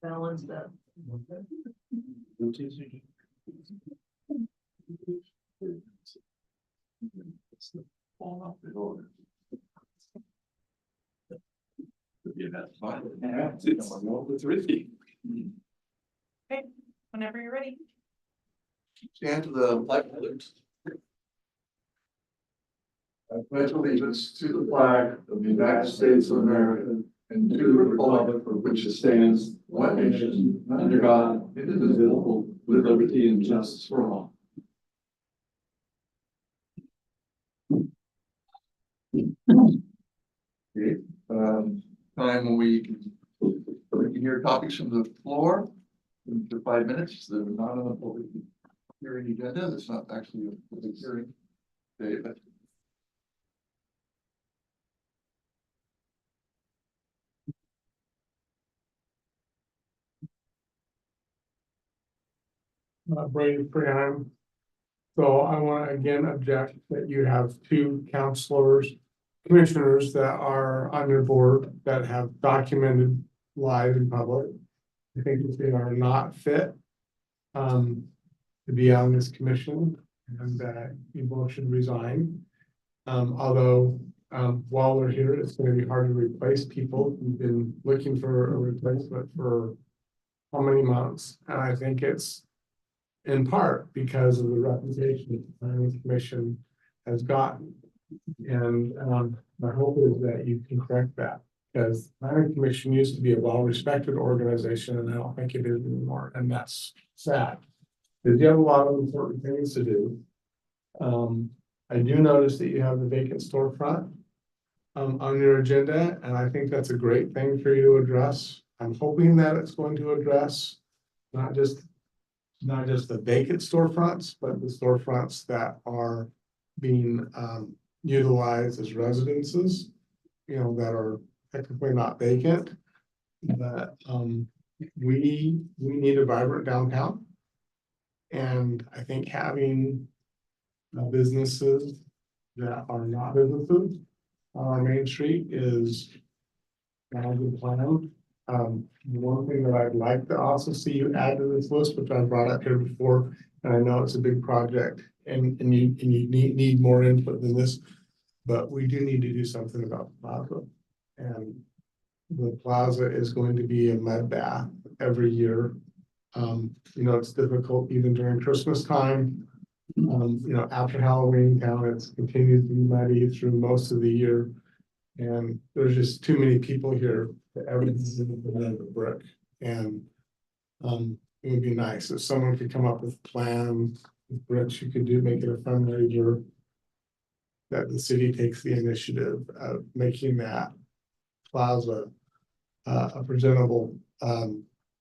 balance that. Okay, whenever you're ready. Stand to the flag salute. I pledge allegiance to the flag of the United States of America and to the republic for which it stands, one nation, under God, indivisible, with liberty and justice for all. Okay, time when we can hear topics from the floor for 5 minutes. They're not on the public hearing agenda. It's not actually a public hearing today, but Brady Freeheim. So I want to again object that you have two commissioners that are on your board that have documented live in public. I think that they are not fit to be on this commission, and that you both should resign. Although while we're here, it's going to be hard to replace people who've been looking for a replacement for how many months, and I think it's in part because of the reputation that the planning commission has gotten. And my hope is that you can correct that, because the planning commission used to be a well-respected organization, and I don't think it is anymore, and that's sad. Because you have a lot of important things to do. I do notice that you have the vacant storefront on your agenda, and I think that's a great thing for you to address. I'm hoping that it's going to address not just the vacant storefronts, but the storefronts that are being utilized as residences, that are technically not vacant. But we need a vibrant downtown. And I think having businesses that are not businesses on our main street is a good plan. One thing that I'd like to also see you add to this list, which I brought up here before, and I know it's a big project and you need more input than this, but we do need to do something about the plaza. And the plaza is going to be a mud bath every year. It's difficult even during Christmas time. After Halloween town, it's continues to be muddy through most of the year. And there's just too many people here that everything's in the brick. And it would be nice if someone could come up with a plan with bricks. You could make it a fundraiser, that the city takes the initiative of making that plaza a presentable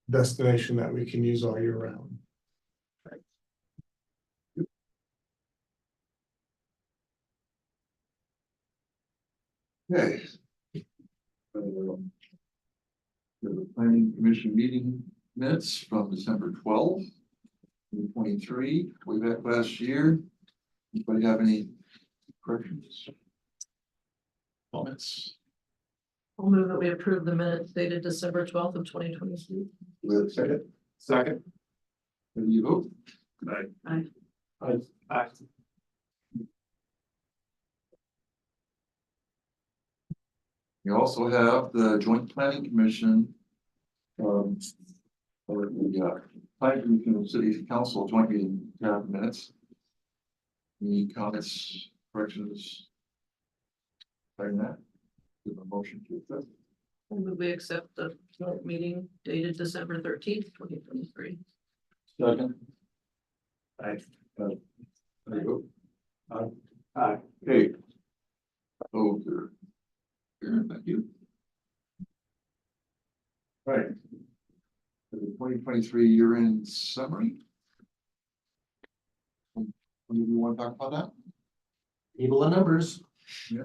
destination that we can use all year round. okay. The planning commission meeting minutes from December 12th, 2023, way back last year. Anybody have any corrections? Comments? I'll move that we approve the minutes dated December 12th of 2023. With a second? Second. How do you vote? Aye. Aye. You also have the joint planning commission. Or the planning commission of city council joint meeting minutes. Any comments, corrections? Saying that, give a motion to accept. I'll move we accept the joint meeting dated December 13th, 2023. Second. Aye. There you go. Aye. Okay. Oh, there. Thank you. Right. The 2023 year-end summary. Do you want to talk about that? Table of numbers. Yeah.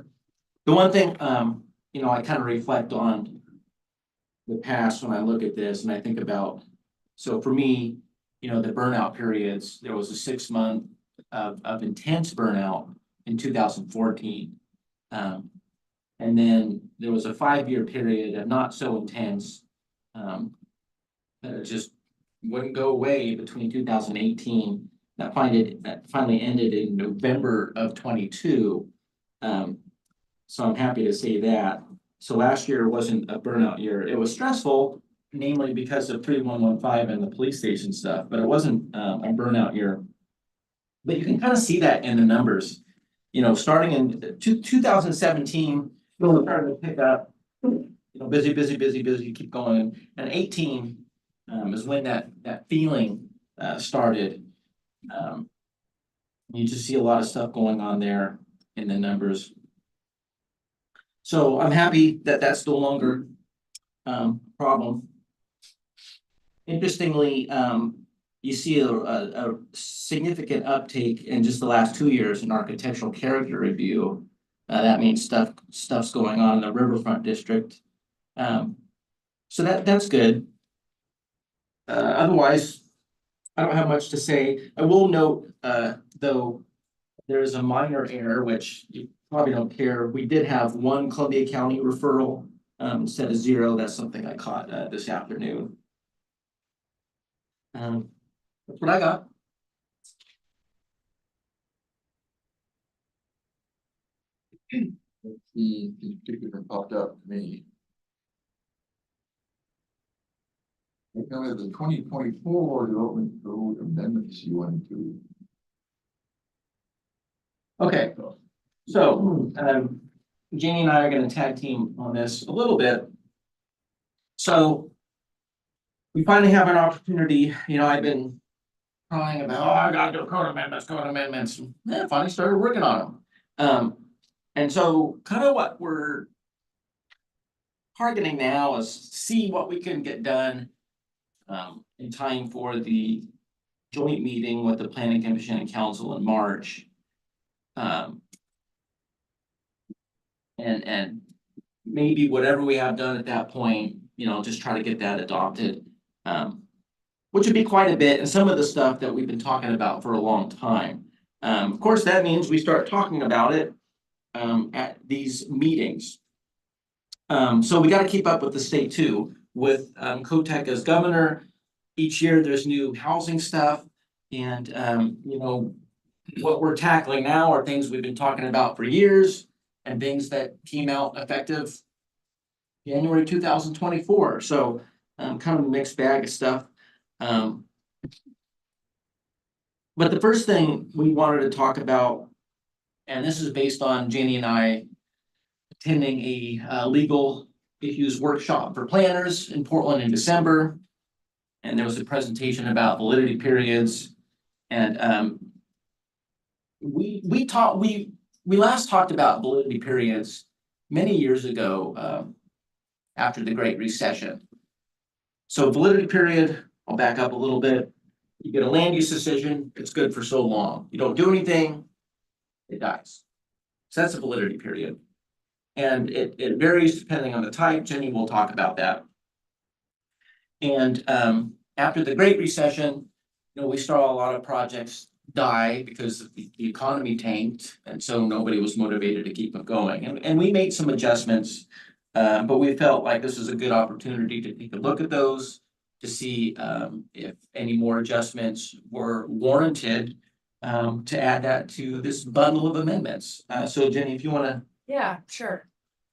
The one thing, I kind of reflect on the past when I look at this and I think about, so for me, the burnout periods, there was a 6 month of intense burnout in 2014. And then there was a 5 year period of not so intense just wouldn't go away between 2018. That finally ended in November of 22. So I'm happy to say that. So last year wasn't a burnout year. It was stressful, namely because of 3115 and the police station stuff, but it wasn't a burnout year. But you can kind of see that in the numbers. You know, starting in 2017, really started to pick up. You know, busy, keep going. And 18 is when that feeling started. You just see a lot of stuff going on there in the numbers. So I'm happy that that's no longer a problem. Interestingly, you see a significant uptake in just the last 2 years in architectural character review. That means stuff's going on in the Riverfront District. So that's good. Otherwise, I don't have much to say. I will note, though, there is a minor error, which you probably don't care. We did have one Columbia County referral instead of 0. That's something I caught this afternoon. That's what I got. The particular popped up to me. Okay, the 2024 development code amendments you went to. Okay, so Janie and I are going to tag team on this a little bit. So we finally have an opportunity. You know, I've been crying about, oh, I gotta do code amendments. Yeah, finally started working on them. And so kind of what we're targeting now is see what we can get done in time for the joint meeting with the Planning Commission and Council in March. And maybe whatever we have done at that point, you know, just try to get that adopted. Which would be quite a bit, and some of the stuff that we've been talking about for a long time. Of course, that means we start talking about it at these meetings. So we got to keep up with the state too. With Kotek as governor, each year there's new housing stuff, and you know, what we're tackling now are things we've been talking about for years, and things that came out effective January 2024. So kind of a mixed bag of stuff. But the first thing we wanted to talk about, and this is based on Janie and I attending a legal issues workshop for planners in Portland in December. And there was a presentation about validity periods. And we last talked about validity periods many years ago after the Great Recession. So validity period, I'll back up a little bit. You get a land use decision, it's good for so long. You don't do anything, it dies. So that's a validity period. And it varies depending on the type. Jenny will talk about that. And after the Great Recession, you know, we saw a lot of projects die because the economy tanked, and so nobody was motivated to keep them going. And we made some adjustments, but we felt like this is a good opportunity to take a look at those, to see if any more adjustments were warranted, to add that to this bundle of amendments. So Jenny, if you want to. Yeah, sure.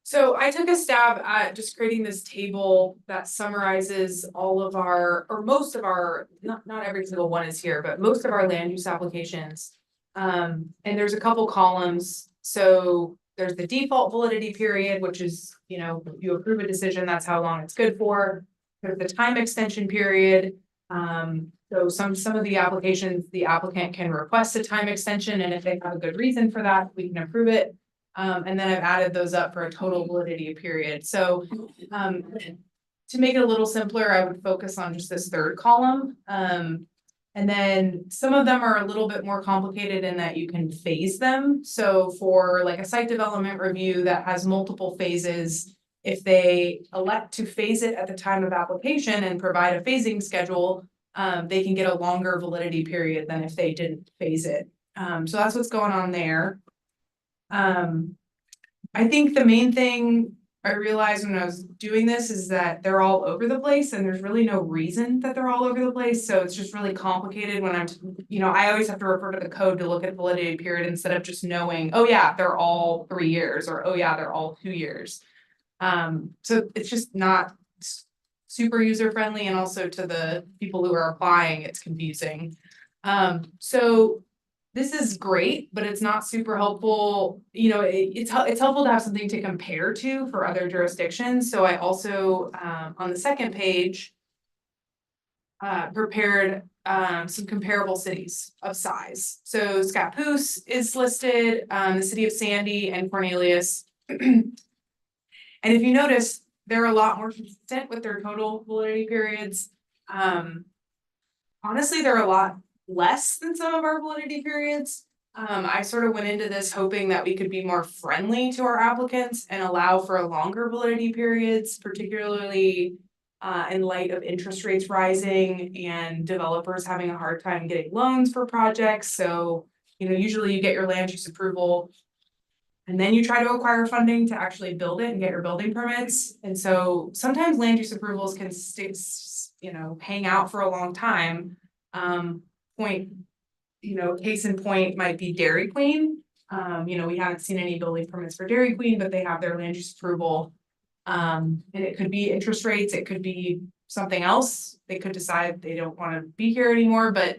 So I took a stab at just creating this table that summarizes all of our, or most of our, not every single one is here, but most of our land use applications. And there's a couple columns. So there's the default validity period, which is, you know, if you approve a decision, that's how long it's good for. There's the time extension period. So some of the applications, the applicant can request a time extension, and if they have a good reason for that, we can approve it. And then I've added those up for a total validity period. So to make it a little simpler, I would focus on just this third column. And then some of them are a little bit more complicated in that you can phase them. So for like a site development review that has multiple phases, if they elect to phase it at the time of application and provide a phasing schedule, they can get a longer validity period than if they didn't phase it. So that's what's going on there. I think the main thing I realized when I was doing this is that they're all over the place and there's really no reason that they're all over the place. So it's just really complicated when I always have to refer to the code to look at validity period instead of just knowing, oh yeah, they're all 3 years or oh yeah, they're all 2 years. So it's just not super user friendly, and also to the people who are applying, it's confusing. So this is great, but it's not super helpful. It's helpful to have something to compare to for other jurisdictions. So I also, on the second page, prepared some comparable cities of size. So Scappoose is listed, the city of Sandy and Cornelius. And if you notice, they're a lot more consistent with their total validity periods. Honestly, they're a lot less than some of our validity periods. I sort of went into this hoping that we could be more friendly to our applicants and allow for longer validity periods, particularly in light of interest rates rising and developers having a hard time getting loans for projects. So, usually you get your land use approval and then you try to acquire funding to actually build it and get your building permits. And so sometimes land use approvals can hang out for a long time. Case in point might be Dairy Queen. We haven't seen any building permits for Dairy Queen, but they have their land use approval. And it could be interest rates, it could be something else. They could decide they don't want to be here anymore, but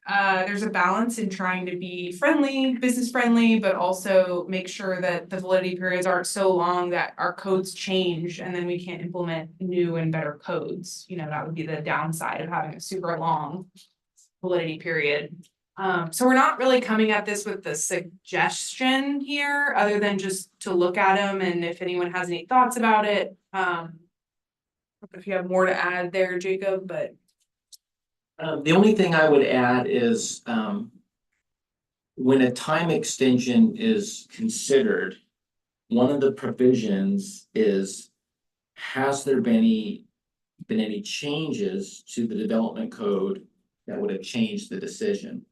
there's a balance in trying to be friendly, business friendly, but also make sure that the validity periods aren't so long that our codes change and then we can't implement new and better codes. That would be the downside of having a super long validity period. So we're not really coming at this with the suggestion here, other than just to look at them and if anyone has any thoughts about it. If you have more to add there, Jacob, but. The only thing I would add is, when a time extension is considered, one of the provisions is, has there been any changes to the development code that would have changed the decision?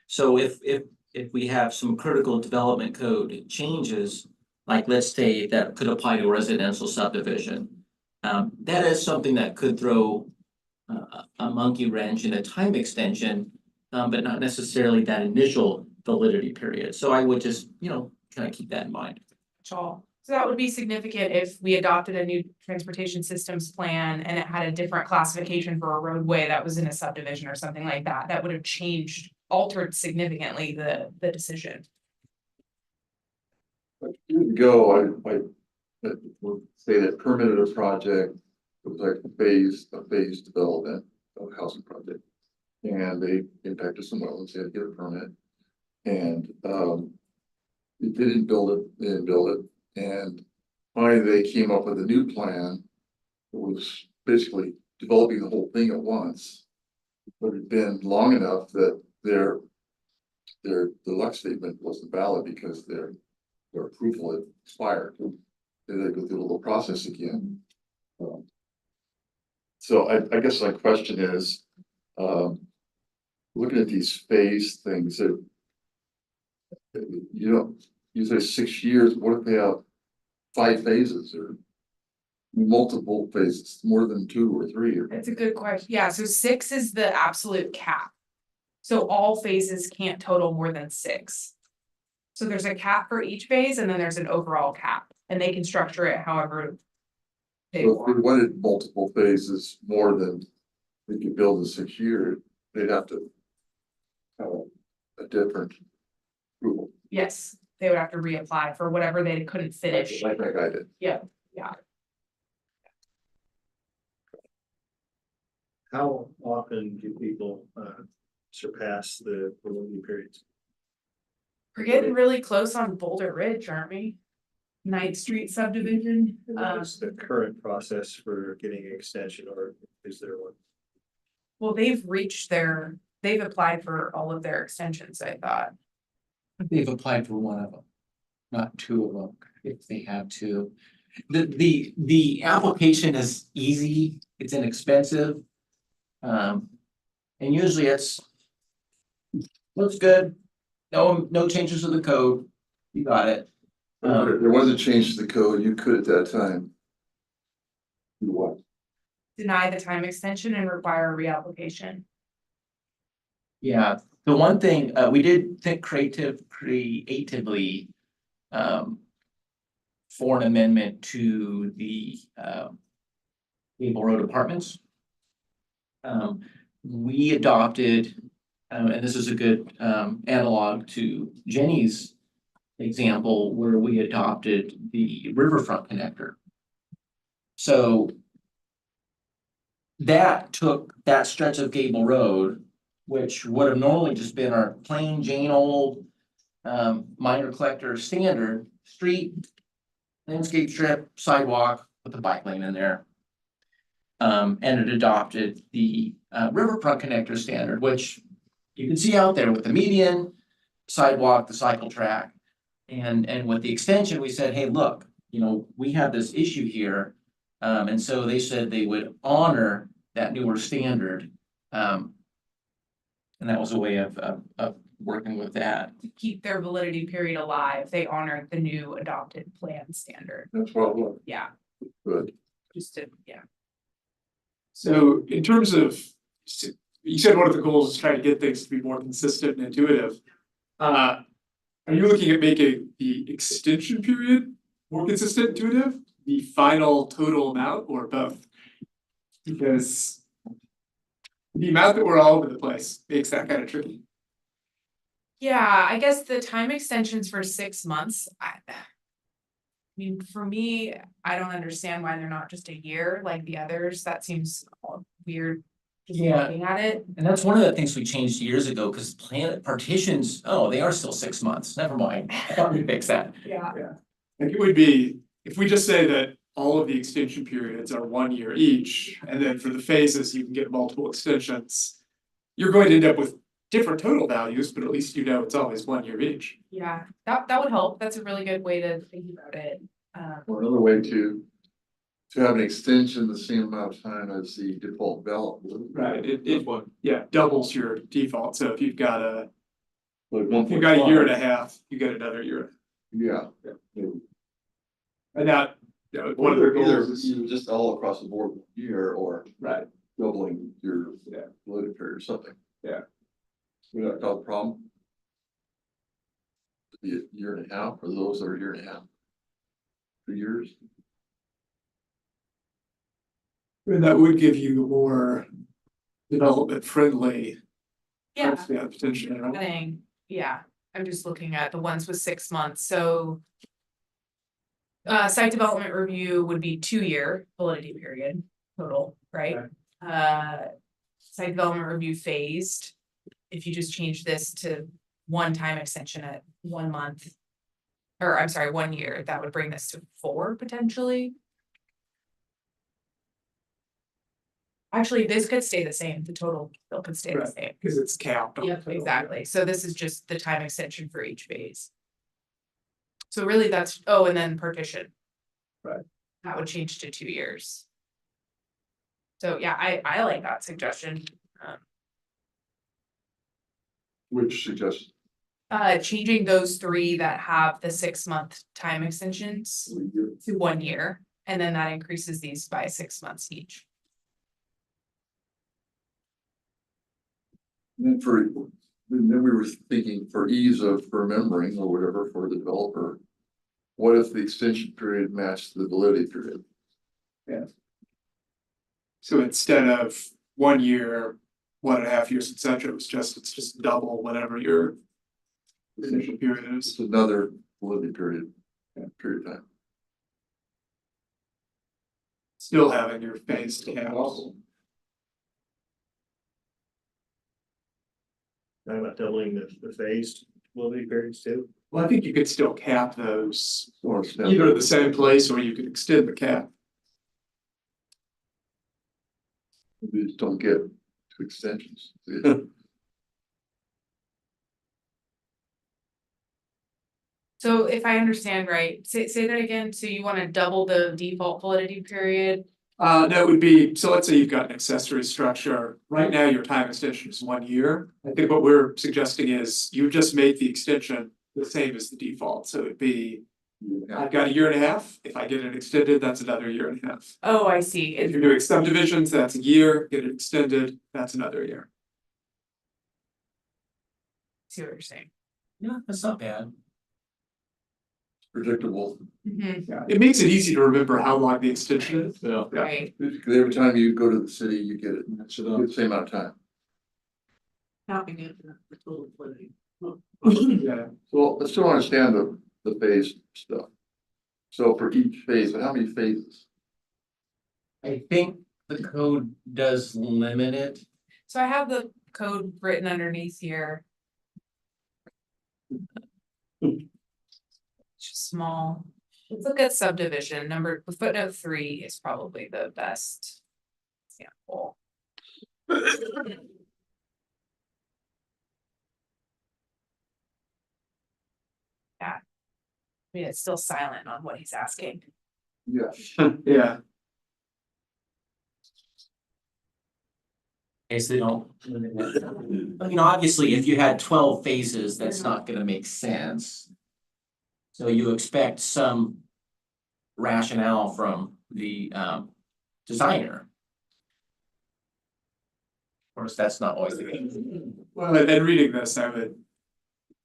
So if we have some critical development code changes, like let's say that could apply to a residential subdivision, that is something that could throw a monkey wrench in a time extension, but not necessarily that initial validity period. So I would just, kind of keep that in mind. So that would be significant if we adopted a new transportation systems plan and it had a different classification for a roadway that was in a subdivision or something like that. That would have altered significantly the decision. Years ago, I would say that permitted a project. It was like a phased development of a housing project. And they impacted some wetlands, they had to get a permit. And they didn't build it, and finally they came up with a new plan. It was basically developing the whole thing at once. But it had been long enough that their deluxe statement wasn't valid because their approval had expired. They had to go through the little process again. So I guess my question is, looking at these phase things, that you say 6 years, what if they have 5 phases or multiple phases, more than 2 or 3? That's a good question. Yeah, so 6 is the absolute cap. So all phases can't total more than 6. So there's a cap for each phase and then there's an overall cap, and they can structure it however they So if they want. wanted multiple phases more than they could build in 6 years, they'd have to have a different approval, Yes, they would have to reapply for whatever they couldn't finish. like that guy did. Yeah. How often do people surpass the validity periods? We're getting really close on Boulder Ridge, aren't we? 9th Street subdivision. And what is the current process for getting an extension, or is there one? Well, they've applied for all of their extensions, I thought. They've applied for one of them, not 2 of them, if they have 2. The application is easy, it's inexpensive. And usually looks good. No changes to the code. You got it. There was a change to the code, you could at that time. Do what? Deny the time extension and require reapplication. Yeah, the one thing, we did think creatively, for an amendment to the, Gable Road Apartments. We adopted, and this is a good, analog to Jenny's example, where we adopted the riverfront connector. So that took that stretch of Gable Road, which would have normally just been our plain Jane old minor collector standard street, landscape strip, sidewalk with a bike lane in there. And it adopted the riverfront connector standard, which you can see out there with the median, sidewalk, the cycle track. And with the extension, we said, hey, look, you know, we have this issue here. And so they said they would honor that newer standard. And that was a way of working with that. To keep their validity period alive, they honored the new adopted plan standard. That's what, look, Yeah, good. just to, yeah. So in terms of, you said one of the goals is trying to get things to be more consistent and intuitive. Are you looking at making the extension period more consistent, intuitive, the final total amount, or both? Because the amount that we're all over the place makes that kind of tricky. Yeah, I guess the time extensions for 6 months, I mean, for me, I don't understand why they're not just a year like the others. That seems weird. Just Yeah. looking at it. And that's one of the things we changed years ago, because planet partitions, oh, they are still 6 months, never mind, I thought we fixed that. Yeah. Like it would be, if we just say that all of the extension periods are 1 year each, and then for the phases, you can get multiple extensions. You're going to end up with different total values, but at least you know it's always 1 year each. Yeah, that would help. That's a really good way to think about it. Or another way to have an extension the same amount of time as the default ballot. Right, it yeah, doubles your default, so if you've got a Like year and a half, you get another year. Yeah. And that, you know, one of the Either goals is, either just all across the board year or right, doubling your Yeah. validity period or something. Yeah. Would that cause a problem? Be a year and a half for those that are a year and a half. 2 years. and that would give you more development friendly. Yeah, Potentially, right? adding, yeah, I'm just looking at the ones with 6 months, so. Site development review would be 2-year validity period total, right? Site development review phased. If you just change this to one-time extension at 1 month. Or I'm sorry, 1 year, that would bring this to 4 potentially. Actually, this could stay the same, the total bill could stay the Right. same. Cause it's capped. on Yep, total. exactly. So this is just the time extension for each phase. So really that's, oh, and then partition. Right. That would change to 2 years. So yeah, I like that suggestion. Which suggests Changing those 3 that have the 6-month time extensions to 1 year, and then that increases these by 6 months each. and then we were thinking for ease of remembering or whatever for the developer. What if the extension period matched the validity period? So instead of 1 year, 1.5 years, et cetera, it's just double whatever your initial period It's is. another validity period, period of time. Still having your phase capped. Talking about doubling the phased validity periods too. Well, I think you could still cap those Or step- either in the same place or you could extend the cap. We just don't get two extensions. So if I understand right, say that again, so you wanna double the default validity period? That would be, so let's say you've got an accessory structure, right now your time extension is 1 year. I think what we're suggesting is you just make the extension the same as the default, so it'd be I've got a year and a half. If I get it extended, that's another year and a half. Oh, I see. If you're doing subdivisions, that's a year, get it extended, that's another year. See what you're saying. Yeah, that's not bad. Predictable. Yeah, it makes it easy to remember how long the extension is. Yeah. Right. Because every time you go to the city, you get it, the same amount of time. Counting it, the total flooding. Yeah. So I still understand the phase stuff. So for each phase, how many phases? I think the code does limit it. So I have the code written underneath here. Just small. Let's look at subdivision. Number footnote 3 is probably the best example. Yeah. I mean, it's still silent on what he's asking. Yeah. Yeah. Okay, so they don't. But, you know, obviously, if you had 12 phases, that's not gonna make sense. So you expect some rationale from the designer. Of course, that's not always the case. Well, and then reading this, the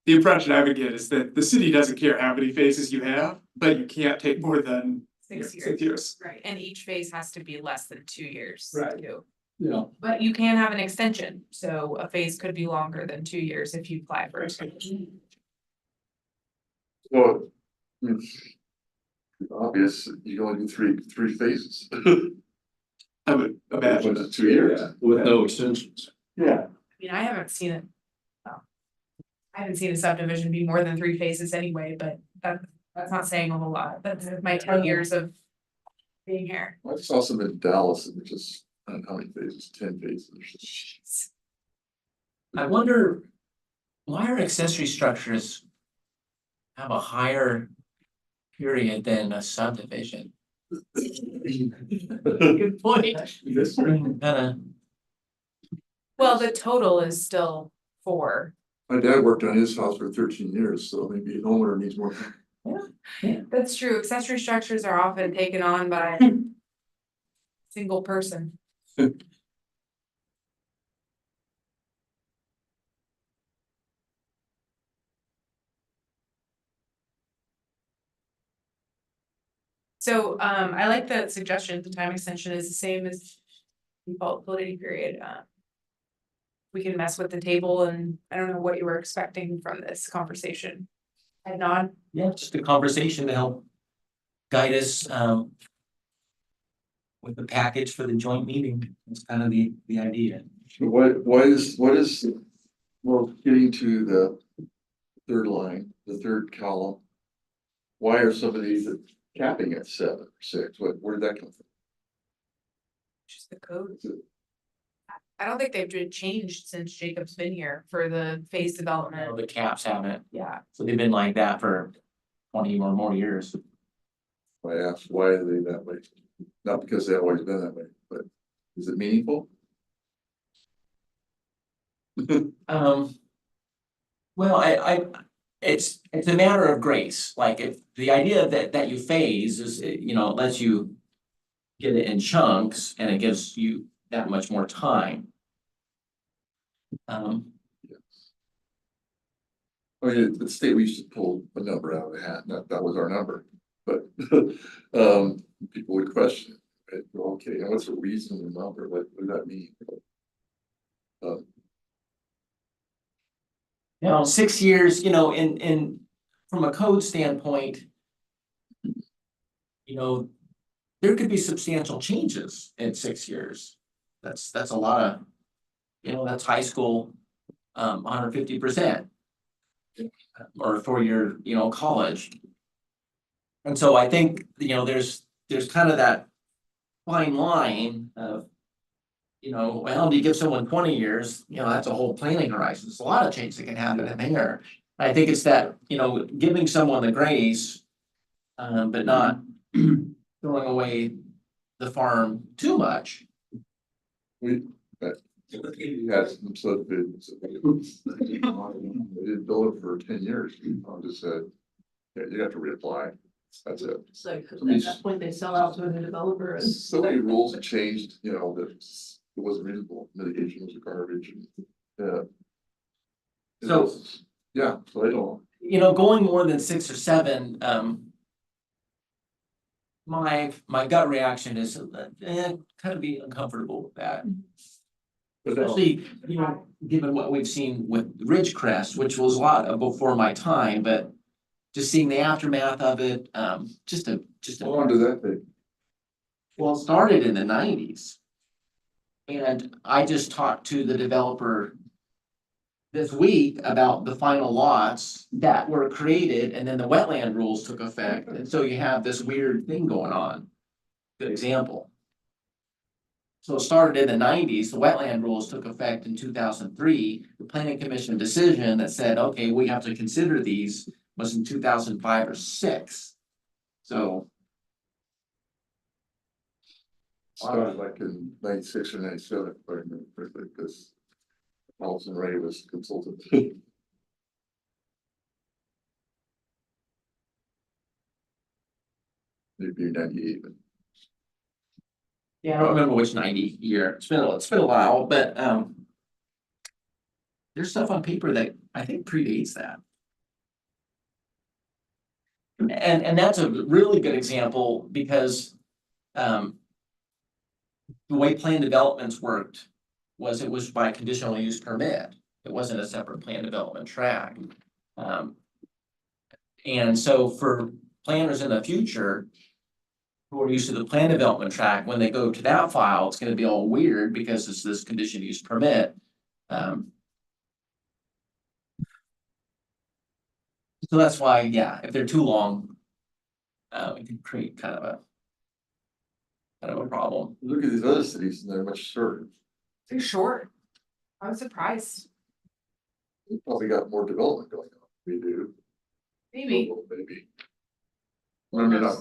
impression I would get is that the city doesn't care how many phases you have, but you can't take more than 6 years. 6 years. Right, and each phase has to be less than 2 years. Right. too. Yeah. But you can have an extension, so a phase could be longer than 2 years if you apply for it. So it's obvious, you can only do three phases. I would imagine. What's it, 2 years? With no extensions. Yeah. I mean, I haven't seen it. Well, I haven't seen a subdivision be more than 3 phases anyway, but that's not saying a whole lot. That's my 10 years of being here. I saw some in Dallas, and it's just, I don't know how many phases, 10 phases. I wonder why are accessory structures have a higher period than a subdivision? Good point. Kinda, Well, the total is still 4. My dad worked on his house for 13 years, so maybe a homeowner needs more time. That's true. Accessory structures are often taken on by single person. So I like the suggestion, the time extension is the same as default validity period. We can mess with the table and I don't know what you were expecting from this conversation. Head nod. yeah, just a conversation to help guide us with the package for the joint meeting. That's kind of the idea. So what is, well, getting to the third line, the third column. Why are some of these capping at 7 or 6? Where did that come from? Just the code. I don't think they've changed since Jacob's been here for the phase Well, development. the caps haven't, Yeah, so they've been like that for 20 or more years. I asked, why are they that way? Not because they've always been that way, but is it meaningful? Well, it's a matter of grace, like if the idea that you phase is, you know, it lets you get it in chunks and it gives you that much more time. I mean, the state, we used to pull a number out of the hat, and that was our number, but people would question it. Okay, and what's a reasonable number? What does that mean? You know, 6 years, you know, in from a code standpoint. You know, there could be substantial changes in 6 years. That's a lot of, you know, that's high school, 150%. Or a 4-year, you know, college. And so I think, you know, there's kind of that fine line of, you know, well, do you give someone 20 years, you know, that's a whole planning horizon. There's a lot of change that can happen in there. I think it's that, you know, giving someone the grace, but not throwing away the farm too much. We had some subdivisions. They didn't build it for 10 years. I just said, Yeah, you have to reapply. That's it. It's like, at Somebody's- that point, they sell out to a new developer and. So many rules have changed, you know, that it wasn't reasonable. Mitigation was garbage and, yeah. It So- was- Yeah, so I don't. You know, going more than 6 or 7, my gut reaction is, kind of be uncomfortable with that. But Especially, you know, given what we've seen with Ridgecrest, which was a lot before my time, but just seeing the aftermath of it, just a. how long did that take? Well, it started in the 90s. And I just talked to the developer this week about the final lots that were created, and then the wetland rules took effect, and so you have this weird thing going on. Good example. So it started in the 90s, the wetland rules took effect in 2003. The planning commission decision that said, okay, we have to consider these was in 2005 or 6. So. Started like in 96 or 97, if I remember correctly, because Allison Ray was consultant. Maybe 98, but Yeah, I don't remember which 90 year, it's been a while, but there's stuff on paper that I think predates that. And that's a really good example because the way plan developments worked was it was by conditional use permit. It wasn't a separate plan development track. And so for planners in the future who are used to the plan development track, when they go to that file, it's gonna be all weird because it's this conditional use permit. So that's why, yeah, if they're too long, it can create kind of a problem. look at these other cities and they're much shorter. They're short. I was surprised. They probably got more development going on. We do. Maybe. Maybe. I mean, not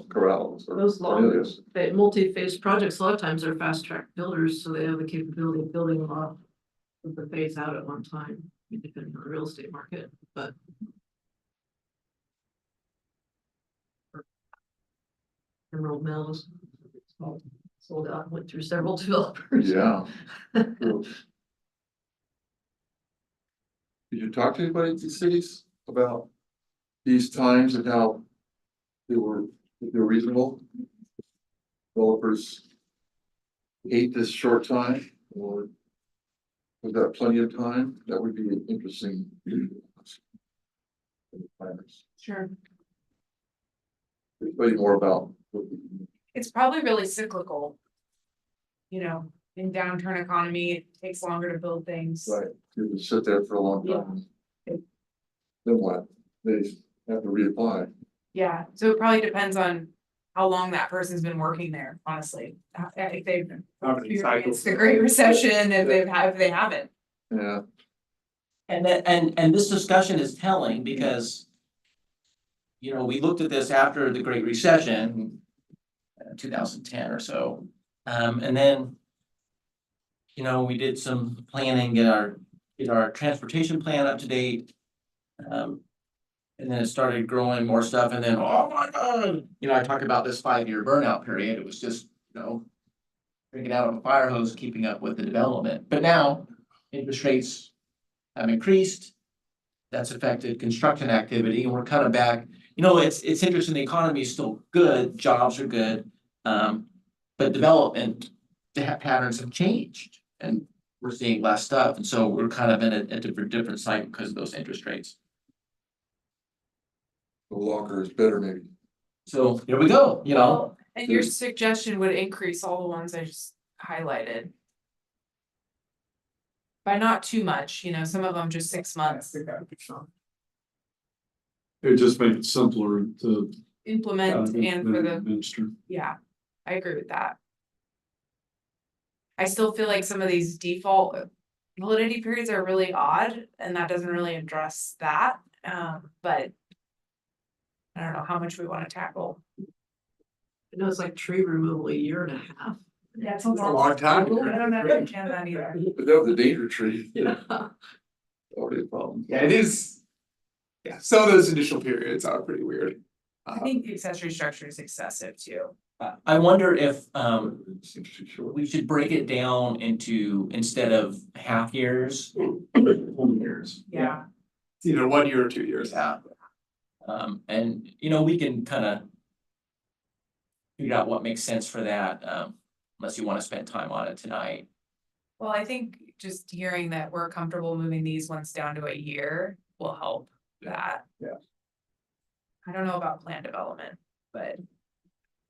Corral. Those long, multi-phase projects, a lot of times are fast track builders, so they have the capability of building a lot of the phase out at one time, depending on the real estate market, but. Emerald Mills. Sold out, went through several developers. Yeah. Did you talk to anybody in these cities about these times and how they were reasonable? Developers hate this short time, or was that plenty of time? That would be interesting. Sure. Tell you more about. It's probably really cyclical. You know, in downturn economy, it takes longer to build things. Right, you can sit there for a long time. Then what? They have to reapply. Yeah, so it probably depends on how long that person's been working there, honestly. If they've How many cycles? experienced the Great Recession, if they haven't. Yeah, And this discussion is telling because. You know, we looked at this after the Great Recession, 2010 or so, and then. You know, we did some planning, get our transportation plan up to date. And then it started growing more stuff, and then, oh my God, you know, I talked about this 5-year burnout period, it was just, you know. Drinking out of a fire hose, keeping up with the development, but now interest rates have increased. That's affected construction activity, and we're kind of back, you know, it's interesting, the economy is still good, jobs are good. But development patterns have changed, and we're seeing less stuff, and so we're kind of in a different cycle because of those interest rates. the longer is better, maybe. So here we go, you know, And your suggestion would increase all the ones I just highlighted. By not too much, you know, some of them just 6 months. It just makes it simpler to. Implement and for the, Administer. yeah, I agree with that. I still feel like some of these default validity periods are really odd, and that doesn't really address that, but. I don't know how much we wanna tackle. I know it's like tree removal 1.5 years. That's a long time. I don't understand that either. But that was a danger tree. Yeah. Already a problem. Yeah, it is. Yeah, some of those initial periods are pretty weird. I think the accessory structure is excessive too. I wonder if, Seems too short. we should break it down into, instead of half years, full years. Yeah. It's either 1 year or 2 years. Yeah. And you know, we can kind of figure out what makes sense for that, unless you want to spend time on it tonight. Well, I think just hearing that we're comfortable moving these ones down to a year will help that. Yeah. I don't know about plan development, but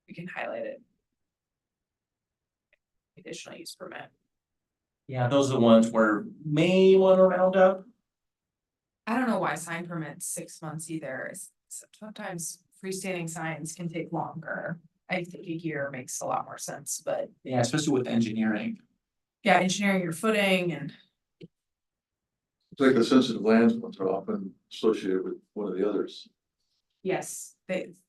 we can highlight it. Additional use permit. Yeah, those are the ones where may want to round up. I don't know why sign permit's 6 months either. Sometimes freestanding signs can take longer. I think a year makes a lot more sense, but Yeah, especially with engineering. yeah, engineering your footing and It's like the sensitive lands ones are often associated with one of the others. yes,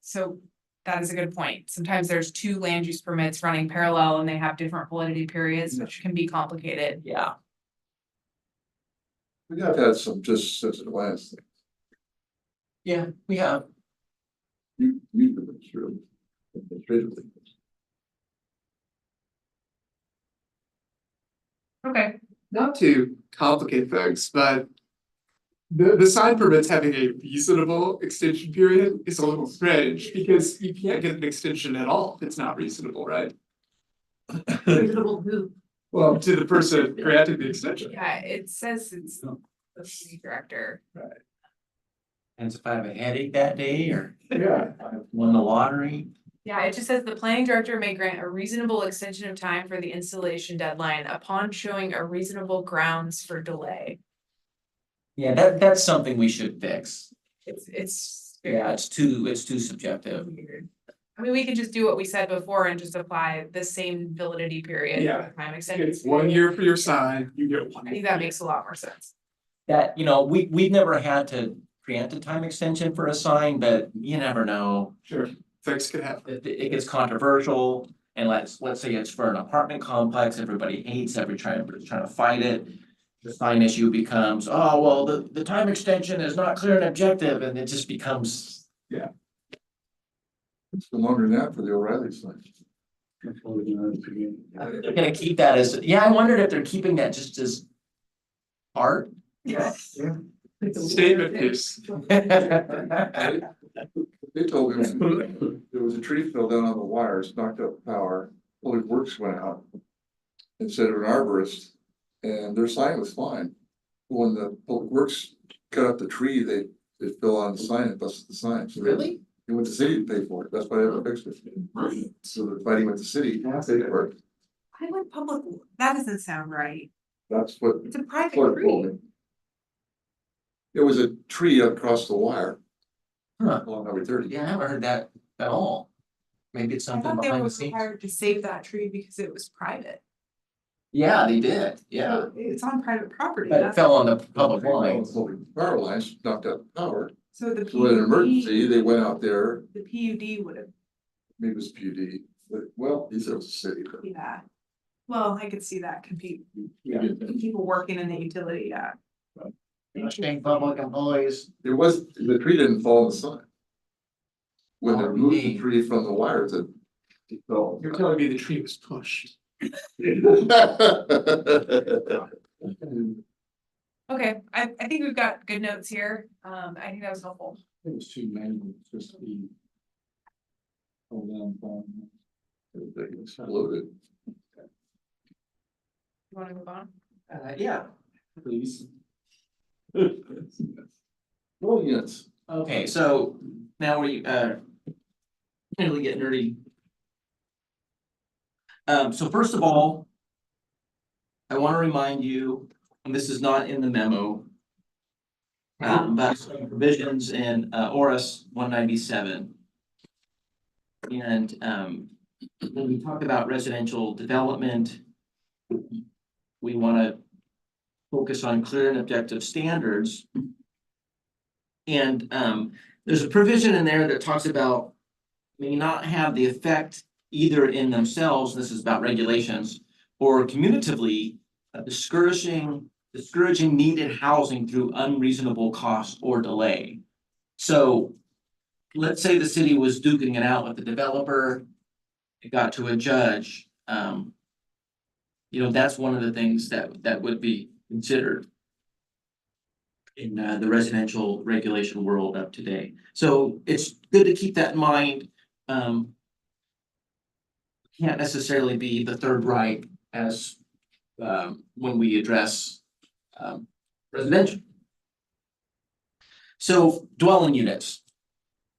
so that is a good point. Sometimes there's 2 land use permits running parallel and they have different validity periods, which can be complicated. Yeah. We have had some just sensitive lands. Yeah, we have. You do it, sure. Administratively. Okay. Not to complicate things, but the sign permits having a reasonable extension period is a little strange because you can't get an extension at all if it's not reasonable, right? Reasonable who? Well, to the person granting the extension. Yeah, it says it's the city director. And if I have a headache that day or Yeah. I won the lottery. Yeah, it just says the planning director may grant a reasonable extension of time for the installation deadline upon showing a reasonable grounds for delay. Yeah, that's something we should fix. It's Yeah, it's too subjective. weird. I mean, we could just do what we said before and just apply the same validity period. Yeah. Time extension. It's 1 year for your sign, you get 1. I think that makes a lot more sense. That, you know, we've never had to grant a time extension for a sign, but you never know. Sure, things can happen. It gets controversial, and let's say it's for an apartment complex, everybody hates, everybody's trying to fight it. The sign issue becomes, oh, well, the time extension is not clear and objective, and it just becomes. It's been longer than that for the O'Reilly sign. They're gonna keep that as, yeah, I wondered if they're keeping that just as art. Yes. Statement piece. They told me there was a tree fell down on the wires, knocked out power, Public Works went out. Instead of an arborist, and their sign was fine. When the Public Works cut up the tree, it fell on the sign and busted the sign. So they went to the city to pay for it, that's why they haven't fixed it. So they're fighting with the city, to pay for it. I went public, that doesn't sound right. That's what It's a private Clark told tree. me. It was a tree across the wire Huh, along Highway 30. yeah, I haven't heard that at all. Maybe it's I something thought they behind were the scenes. required to save that tree because it was private. Yeah, they did, yeah, So it's on private property. but it that's- fell on the public lines. Public power lines knocked out the power. So the So in an emergency, PUD, they went out there, the PUD would have, maybe it was PUD, but well, he said it was a city. but- yeah. Well, I could see that compete, Yeah. people working in the utility, yeah. Staying public employees. It was, the tree didn't fall on the sun. When they Oh, removed the really? tree from the wires, it fell. You're telling me the tree was pushed. Okay, I think we've got good notes here. I think that was helpful. It was too manual, just to be. It exploded. You wanna move on? Yeah, please. Oh, yes. Okay, so now we really get nerdy. So first of all, I want to remind you, and this is not in the memo. But some provisions in ORS 197. And when we talk about residential development, we want to focus on clear and objective standards. And there's a provision in there that talks about may not have the effect either in themselves, this is about regulations, or cumulatively discouraging needed housing through unreasonable cost or delay. So let's say the city was duking it out with the developer. It got to a judge, that's one of the things that would be considered in the residential regulation world of today. So it's good to keep that in mind. Can't necessarily be the third right as when we address residential. So dwelling units.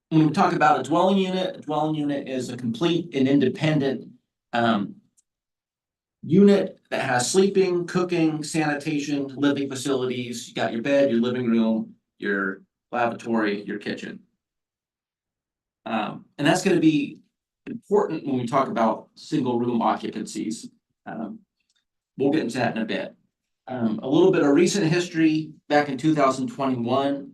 When we talk about a dwelling unit is a complete and independent unit that has sleeping, cooking, sanitation, living facilities. You got your bed, your living room, your lavatory, your kitchen. And that's gonna be important when we talk about single room occupancies. We'll get into that in a bit. A little bit of recent history, back in 2021,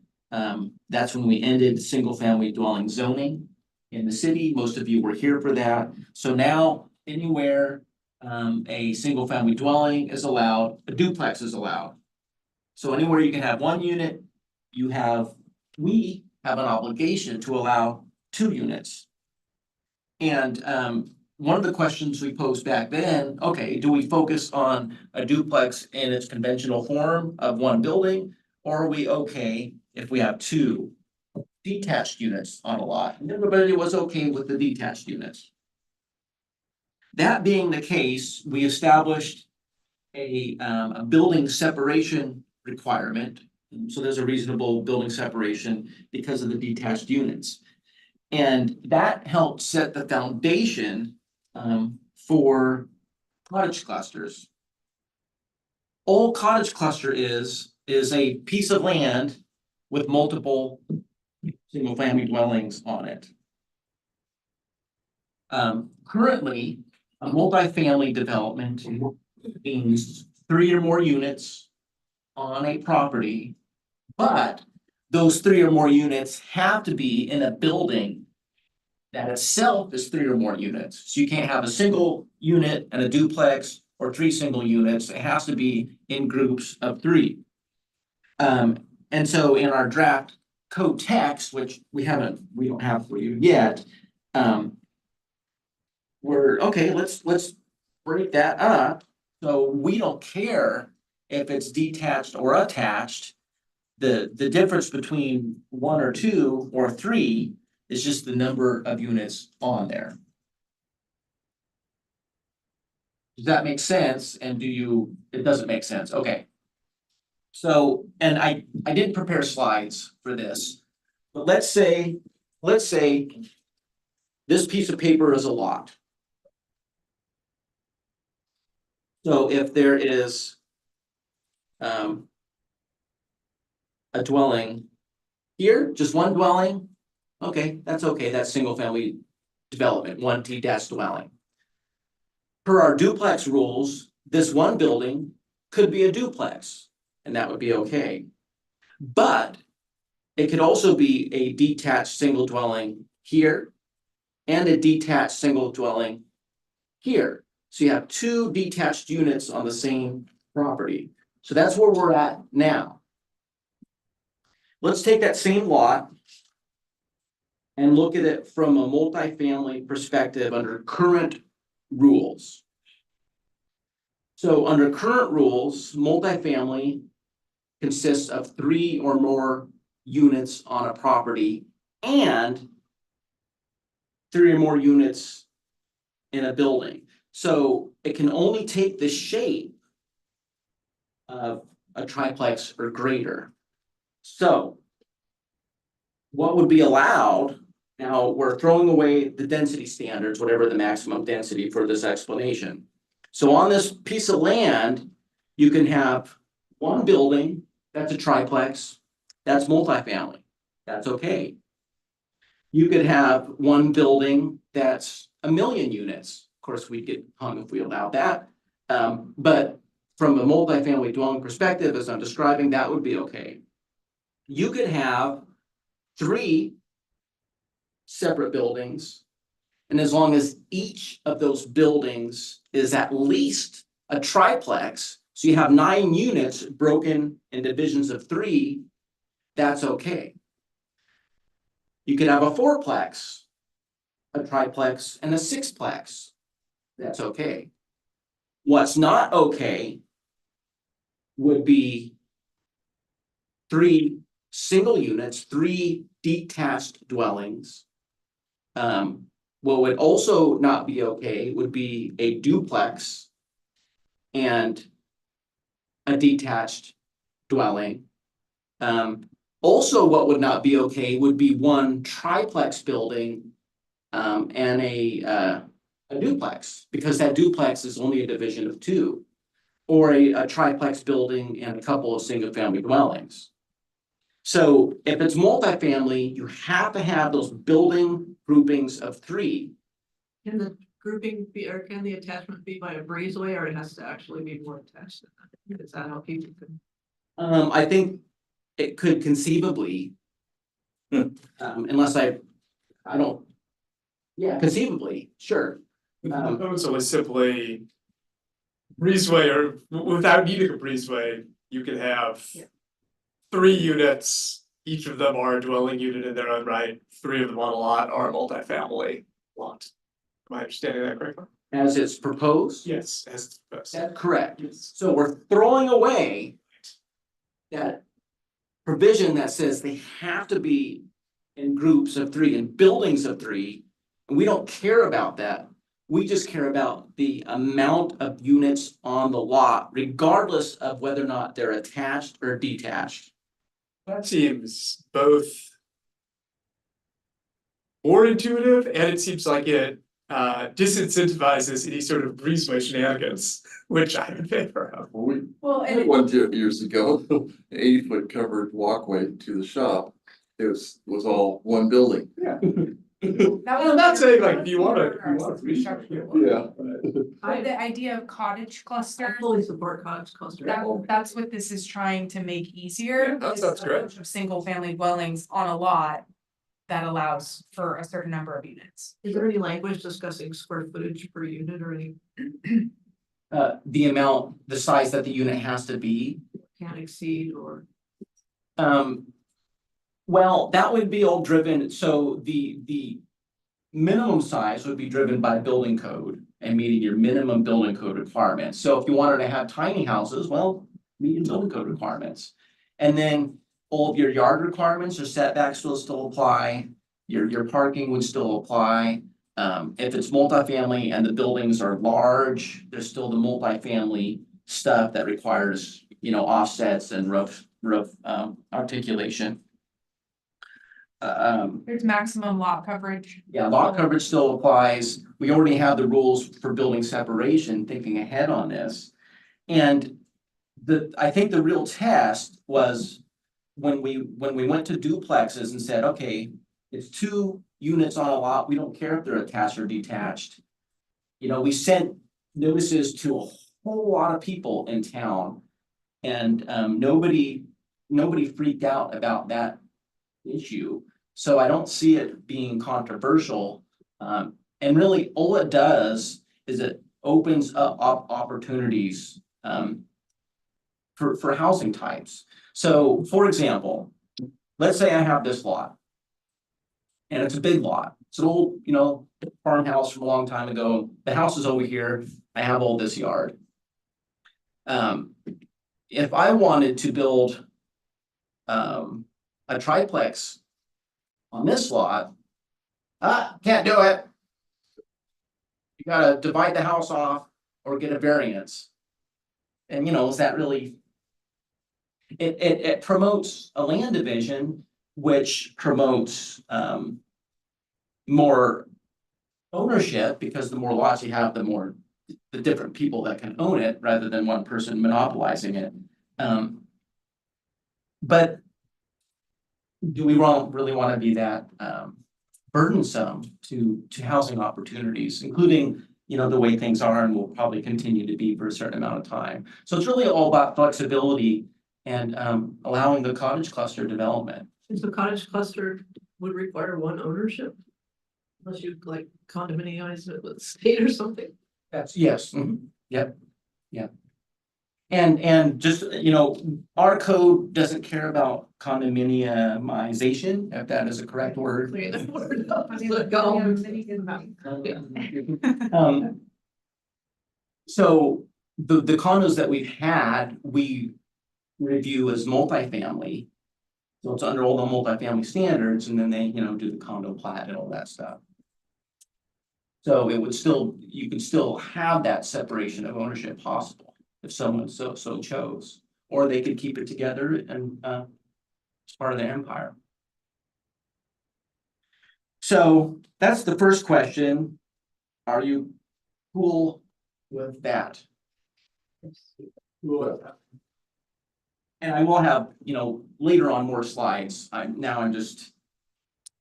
that's when we ended single family dwelling zoning in the city. Most of you were here for that. So now anywhere a single family dwelling is allowed, a duplex is allowed. So anywhere you can have one unit, we have an obligation to allow 2 units. And one of the questions we posed back then, okay, do we focus on a duplex in its conventional form of one building? Or are we okay if we have 2 detached units on a lot? And everybody was okay with the detached units. That being the case, we established a building separation requirement. So there's a reasonable building separation because of the detached units. And that helped set the foundation for cottage clusters. All cottage cluster is a piece of land with multiple single family dwellings on it. Currently, a multifamily development means 3 or more units on a property, but those 3 or more units have to be in a building that itself is 3 or more units. So you can't have a single unit and a duplex or 3 single units. It has to be in groups of 3. And so in our draft code text, which we don't have for you yet, we're okay, let's break that up. So we don't care if it's detached or attached. The difference between 1 or 2 or 3 is just the number of units on there. Does that make sense? And it doesn't make sense, okay. So, and I didn't prepare slides for this, but let's say this piece of paper is a lot. So if there is a dwelling here, just one dwelling, okay, that's single family development, 1 detached dwelling. Per our duplex rules, this one building could be a duplex, and that would be okay. But it could also be a detached single dwelling here and a detached single dwelling here. So you have 2 detached units on the same property. So that's where we're at now. Let's take that same lot and look at it from a multifamily perspective under current rules. So under current rules, multifamily consists of 3 or more units on a property and 3 or more units in a building. So it can only take the shape of a triplex or greater. So what would be allowed, now we're throwing away the density standards, whatever the maximum density for this explanation. So on this piece of land, you can have 1 building, that's a triplex, that's multifamily, that's okay. You could have 1 building that's 1 million units. Of course, we'd get hung if we allowed that. But from a multifamily dwelling perspective, as I'm describing, that would be okay. You could have 3 separate buildings, and as long as each of those buildings is at least a triplex, so you have 9 units broken in divisions of 3, that's okay. You could have a fourplex, a triplex, and a sixplex. That's okay. What's not okay would be 3 single units, 3 detached dwellings. What would also not be okay would be a duplex and a detached dwelling. Also, what would not be okay would be 1 triplex building and a duplex, because that duplex is only a division of 2, or a triplex building and a couple of single-family dwellings. So if it's multifamily, you have to have those building groupings of 3. Can the grouping be, or can the attachment be by a breezeway, or it has to actually be more attached than that? Is that how people can? I think it could conceivably. Unless I don't. Yeah, conceivably, sure. The proposal is simply breezeway, or without needing a breezeway, you could have Yeah. 3 units, each of them are a dwelling unit in their own right, 3 of them on a lot are a multifamily lot. Am I understanding that correctly? As it's proposed? Yes, as proposed. That's correct. Yes. So we're throwing away that provision that says they have to be in groups of 3, in buildings of 3. And we don't care about that. We just care about the amount of units on the lot, regardless of whether or not they're attached or detached. That seems both more intuitive, and it seems like it disincentivizes any sort of breezeway shenanigans, which I'm in favor of. Well, we Well, had one years ago, an 80-foot covered walkway to the shop. It was all one building. Yeah. That I'm not saying like, you want a breezeway. Yeah. But the idea of cottage I cluster, fully support cottage cluster. that's what this is trying to make Yeah, easier. that is sounds a great. bunch of single family dwellings on a lot that allows for a certain number of units. Is there any language discussing square footage per unit or any The amount, the size that the unit has to be. can't exceed or? Well, that would be all driven, so the minimum size would be driven by building code and meeting your minimum building code requirements. So if you wanted to have tiny houses, well, meet your building code requirements. And then all of your yard requirements or setbacks will still apply, your parking would still apply. If it's multifamily and the buildings are large, there's still the multifamily stuff that requires, offsets and roof articulation. There's maximum lot coverage. Yeah, lot coverage still applies. We already have the rules for building separation, thinking ahead on this. And I think the real test was when we went to duplexes and said, okay, it's 2 units on a lot, we don't care if they're attached or detached. We sent notices to a whole lot of people in town. And nobody freaked out about that issue. So I don't see it being controversial. And really, all it does is it opens up opportunities for housing types. So for example, let's say I have this lot. And it's a big lot. It's an old, farmhouse from a long time ago. The house is over here. I have all this yard. If I wanted to build a triplex on this lot, can't do it. You gotta divide the house off or get a variance. And is that really? It promotes a land division, which promotes more ownership, because the more lots you have, the different people that can own it, rather than one person monopolizing it. But do we really want to be that burdensome to housing opportunities, including, the way things are and will probably continue to be for a certain amount of time? So it's really all about flexibility and allowing the cottage cluster development. Since the cottage cluster would require one ownership? Unless you like condominiumize it with the state or something. Yes, yep. And just, you know, our code doesn't care about condominiumization, if that is a correct word. Clear the word up, let go. So the condos that we've had, we review as multifamily. So it's under all the multifamily standards, and then they, you know, do the condo plat and all that stuff. So it would still, you could still have that separation of ownership possible if someone so chose, or they could keep it together and it's part of their empire. So that's the first question. Are you cool with that? And I will have, you know, later on more slides. I'm just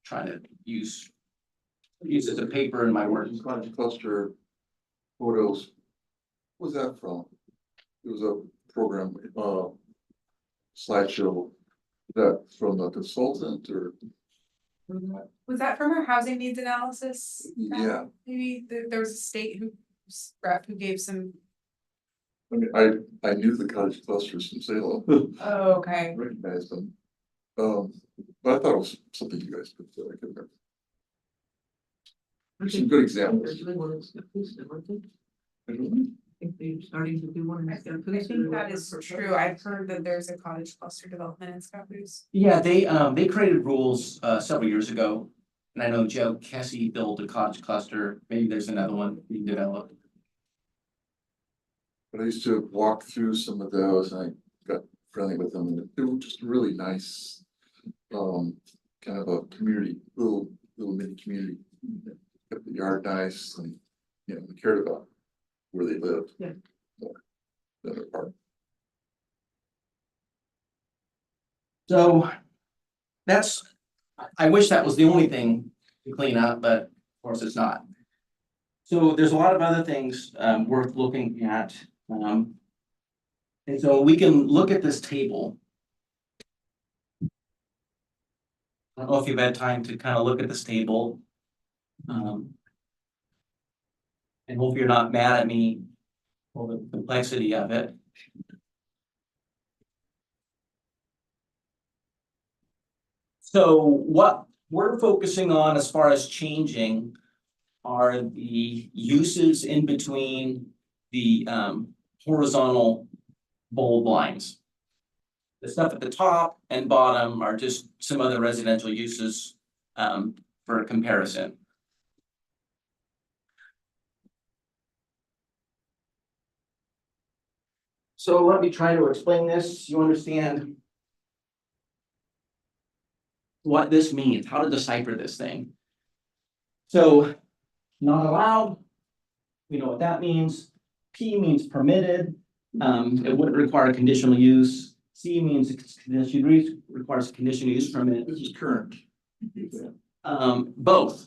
trying to use it as a paper in my words. Cottage cluster photos. What was that from? It was a program, slideshow. That from a consultant or? Was that from our housing needs analysis? Yeah, Maybe there was a state rep who gave some, I mean, I knew the cottage clusters from Salem, oh, okay. recognized them. But I thought it was something you guys put together. I couldn't remember. There's some good examples. They're doing one in Scappoose, aren't they? I don't know. I think they're starting to do one in I Scappoose. think that is true. I've heard that there's a cottage cluster development in Scappoose. Yeah, they created rules several years ago. And I know Joe Kessie built a cottage cluster. Maybe there's another one being developed. But I used to walk through some of those and I got friendly with them and they were just really nice. Kind of a community, little mini community. Kept the yard nice and, you know, cared about where they lived. Yeah. The other part. So that's, I wish that was the only thing to clean up, but of course it's not. So there's a lot of other things worth looking at. And so we can look at this table. I don't know if you've had time to kind of look at this table. And hope you're not mad at me for the complexity of it. So what we're focusing on as far as changing are the uses in between the horizontal bold lines. The stuff at the top and bottom are just some other residential uses for comparison. So let me try to explain this. You understand what this means, how to decipher this thing. So not allowed, we know what that means. P means permitted. It wouldn't require a conditional use. C means requires a conditional use permit. This is current. Both.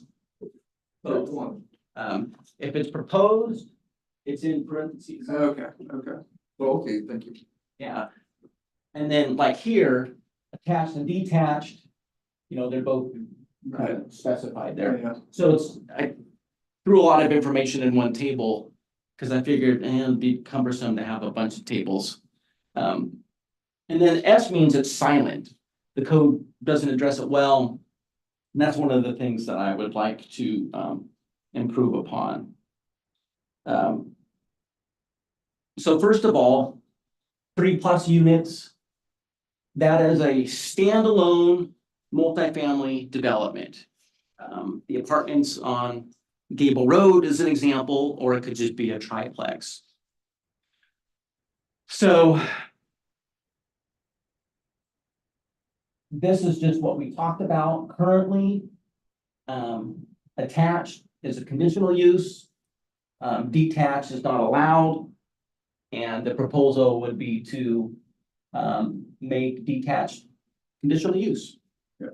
Both one. If it's proposed, it's in parentheses. Okay. Oh, okay, thank you. Yeah. And then like here, attached and detached, you know, they're both specified there. Yeah. So I threw a lot of information in one table because I figured it'd be cumbersome to have a bunch of tables. And then S means it's silent. The code doesn't address it well. And that's one of the things that I would like to improve upon. So first of all, 3+ units. That is a standalone multifamily development. The apartments on Gable Road is an example, or it could just be a triplex. So this is just what we talked about currently. Attached is a conditional use. Detached is not allowed. And the proposal would be to make detached conditional use. Yeah.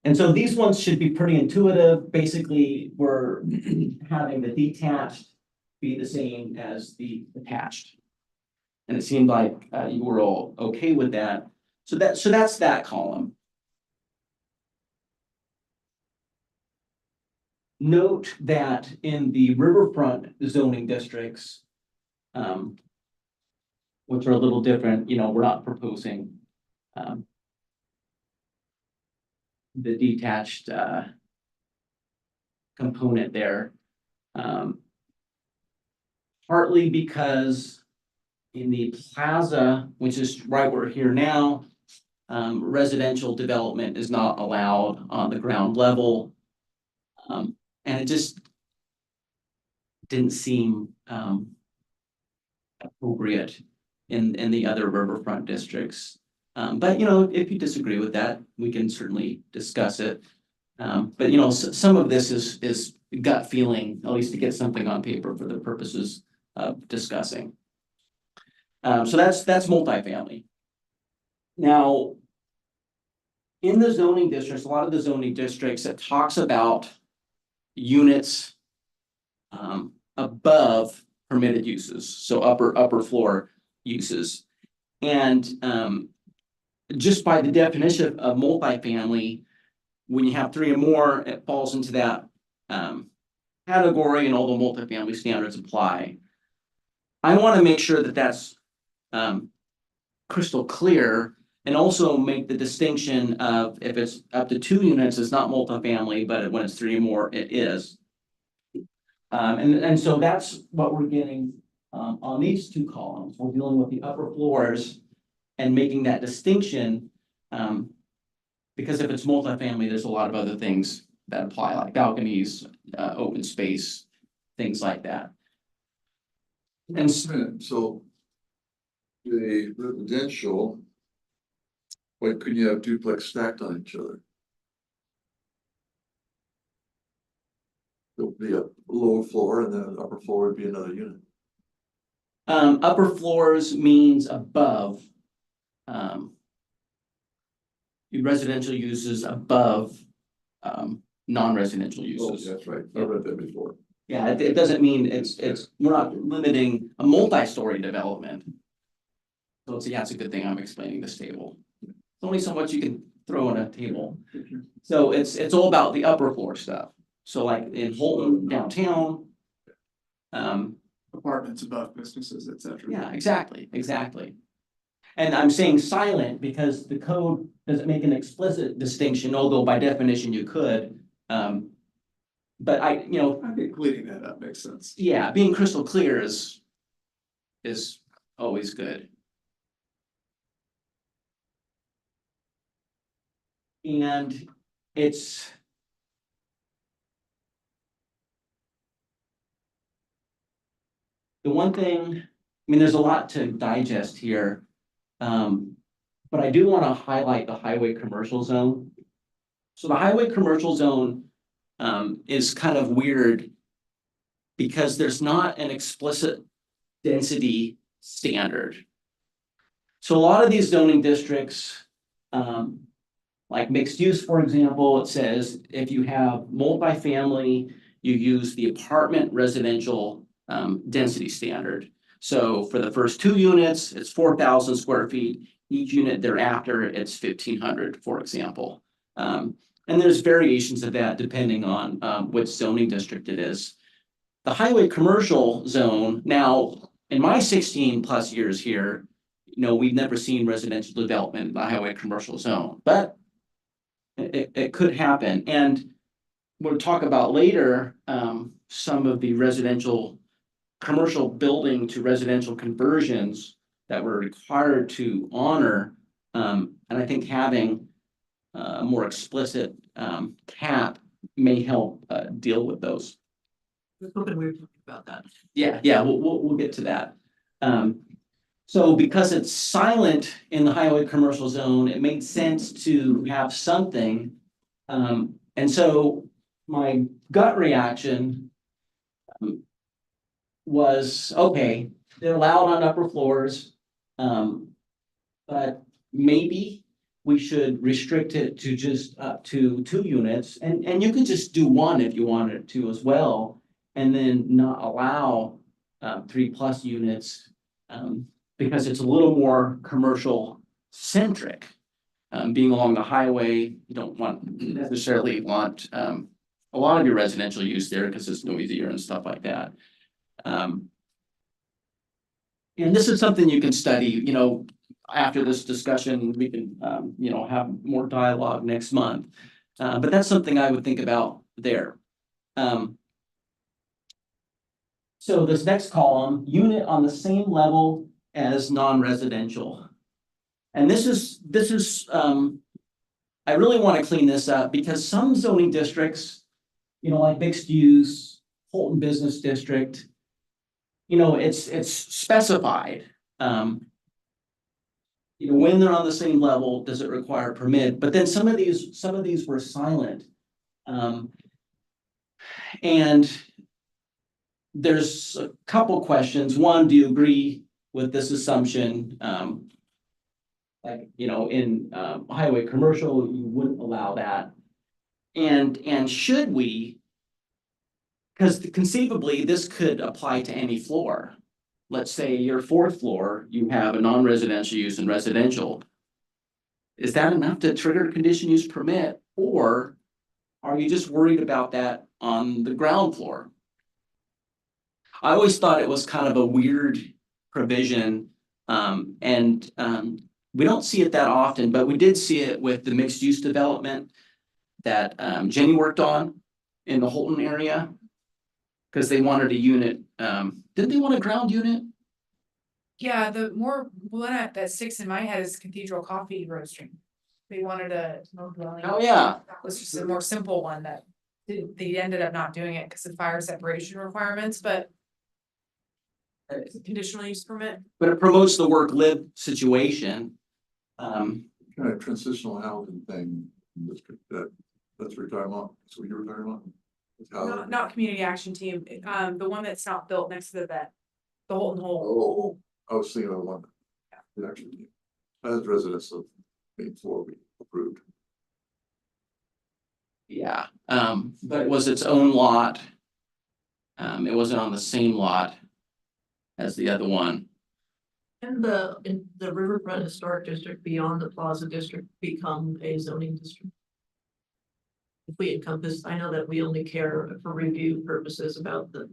And so these ones should be pretty intuitive. Basically, we're having the detached be the same as the attached. And it seemed like you were all okay with that. So that's that column. Note that in the riverfront zoning districts, which are a little different, we're not proposing, the detached, component there. Partly because in the plaza, which is right where we're here now, residential development is not allowed on the ground level. And it just didn't seem, appropriate in the other riverfront districts. But if you disagree with that, we can certainly discuss it. But some of this is gut feeling, at least to get something on paper for the purposes of discussing. So that's multifamily. Now, in the zoning districts, a lot of the zoning districts, it talks about units above permitted uses, so upper floor uses. And just by the definition of multifamily, when you have 3 or more, it falls into that category, and all the multifamily standards apply. I want to make sure that that's crystal clear, and also make the distinction of if it's up to 2 units, it's not multifamily, but when it's 3 or more, it is. And so that's what we're getting on these 2 columns. We're dealing with the upper floors and making that distinction. Because if it's multifamily, there's a lot of other things that apply, like balconies, open space, things like that. And So the residential, why couldn't you have duplex stacked on each other? There'll be a lower floor and then an upper floor would be another unit. upper floors means above. Residential uses above, non-residential Oh, uses. that's right, I read that before. Yeah, it doesn't mean we're not limiting a multi-story development. So it's a good thing I'm explaining this table. There's only so much you can throw in a table. So it's all about the upper floor stuff. So like in Holton downtown. Apartments above businesses, et cetera. Yeah, exactly. And I'm saying silent because the code doesn't make an explicit distinction, although by definition you could. But I think cleaning that up makes sense. yeah, being crystal clear is always good. And it's the one thing, I mean, there's a lot to digest here. But I do want to highlight the highway commercial zone. So the highway commercial zone is kind of weird because there's not an explicit density standard. So a lot of these zoning districts, like mixed use, for example, it says if you have multifamily, you use the apartment residential density standard. So for the first 2 units, it's 4,000 square feet. Each unit thereafter, it's 1,500, for example. And there's variations of that depending on which zoning district it is. The highway commercial zone, now, in my 16+ years here, we've never seen residential development in the highway commercial zone, but it could happen. And we'll talk about later some of the commercial building to residential conversions that we're required to honor. And I think having a more explicit cap may help deal with those. I was hoping we were talking about that. Yeah, we'll get to that. So because it's silent in the highway commercial zone, it made sense to have something. And so my gut reaction was, okay, they're allowed on upper floors. But maybe we should restrict it to just up to 2 units, and you could just do 1 if you wanted to as well, and then not allow 3+ units, because it's a little more commercial centric. Being along the highway, you don't necessarily want a lot of your residential use there because it's noisier and stuff like that. And this is something you can study, you know, after this discussion, we can, you know, have more dialogue next month. But that's something I would think about there. So this next column, unit on the same level as non-residential. And this is, I really want to clean this up because some zoning districts, you know, like mixed use, Holton Business District, you know, it's specified. You know, when they're on the same level, does it require a permit? But then some of these were silent. And there's a couple questions. One, do you agree with this assumption? Like, you know, in highway commercial, you wouldn't allow that. And should we? Because conceivably, this could apply to any floor. Let's say your fourth floor, you have a non-residential use and residential. Is that enough to trigger a conditional use permit? Or are you just worried about that on the ground floor? I always thought it was kind of a weird provision. We don't see it that often, but we did see it with the mixed use development that Jenny worked on in the Holton area. Because they wanted a unit, didn't they want a ground unit? Yeah, the one that sticks in my head is Cathedral Coffee Roasting. They wanted a smoke dwelling. Oh, yeah. That was just a more simple one that they ended up not doing it because of fire separation requirements, but it's a conditional use permit. But it promotes the work-live situation. Kind of transitional housing thing, that's what you're talking about, that's what you were talking about? With housing? Not community action team, the one that's not built next to the vet, the Holton Hole. Oh, I was thinking of the one. That actually, as residents of Main Floor, we approved. Yeah, but it was its own lot. It wasn't on the same lot as the other one. And in the Riverfront Historic District beyond the Plaza District become a zoning district? If we encompass, I know that we only care for review purposes about the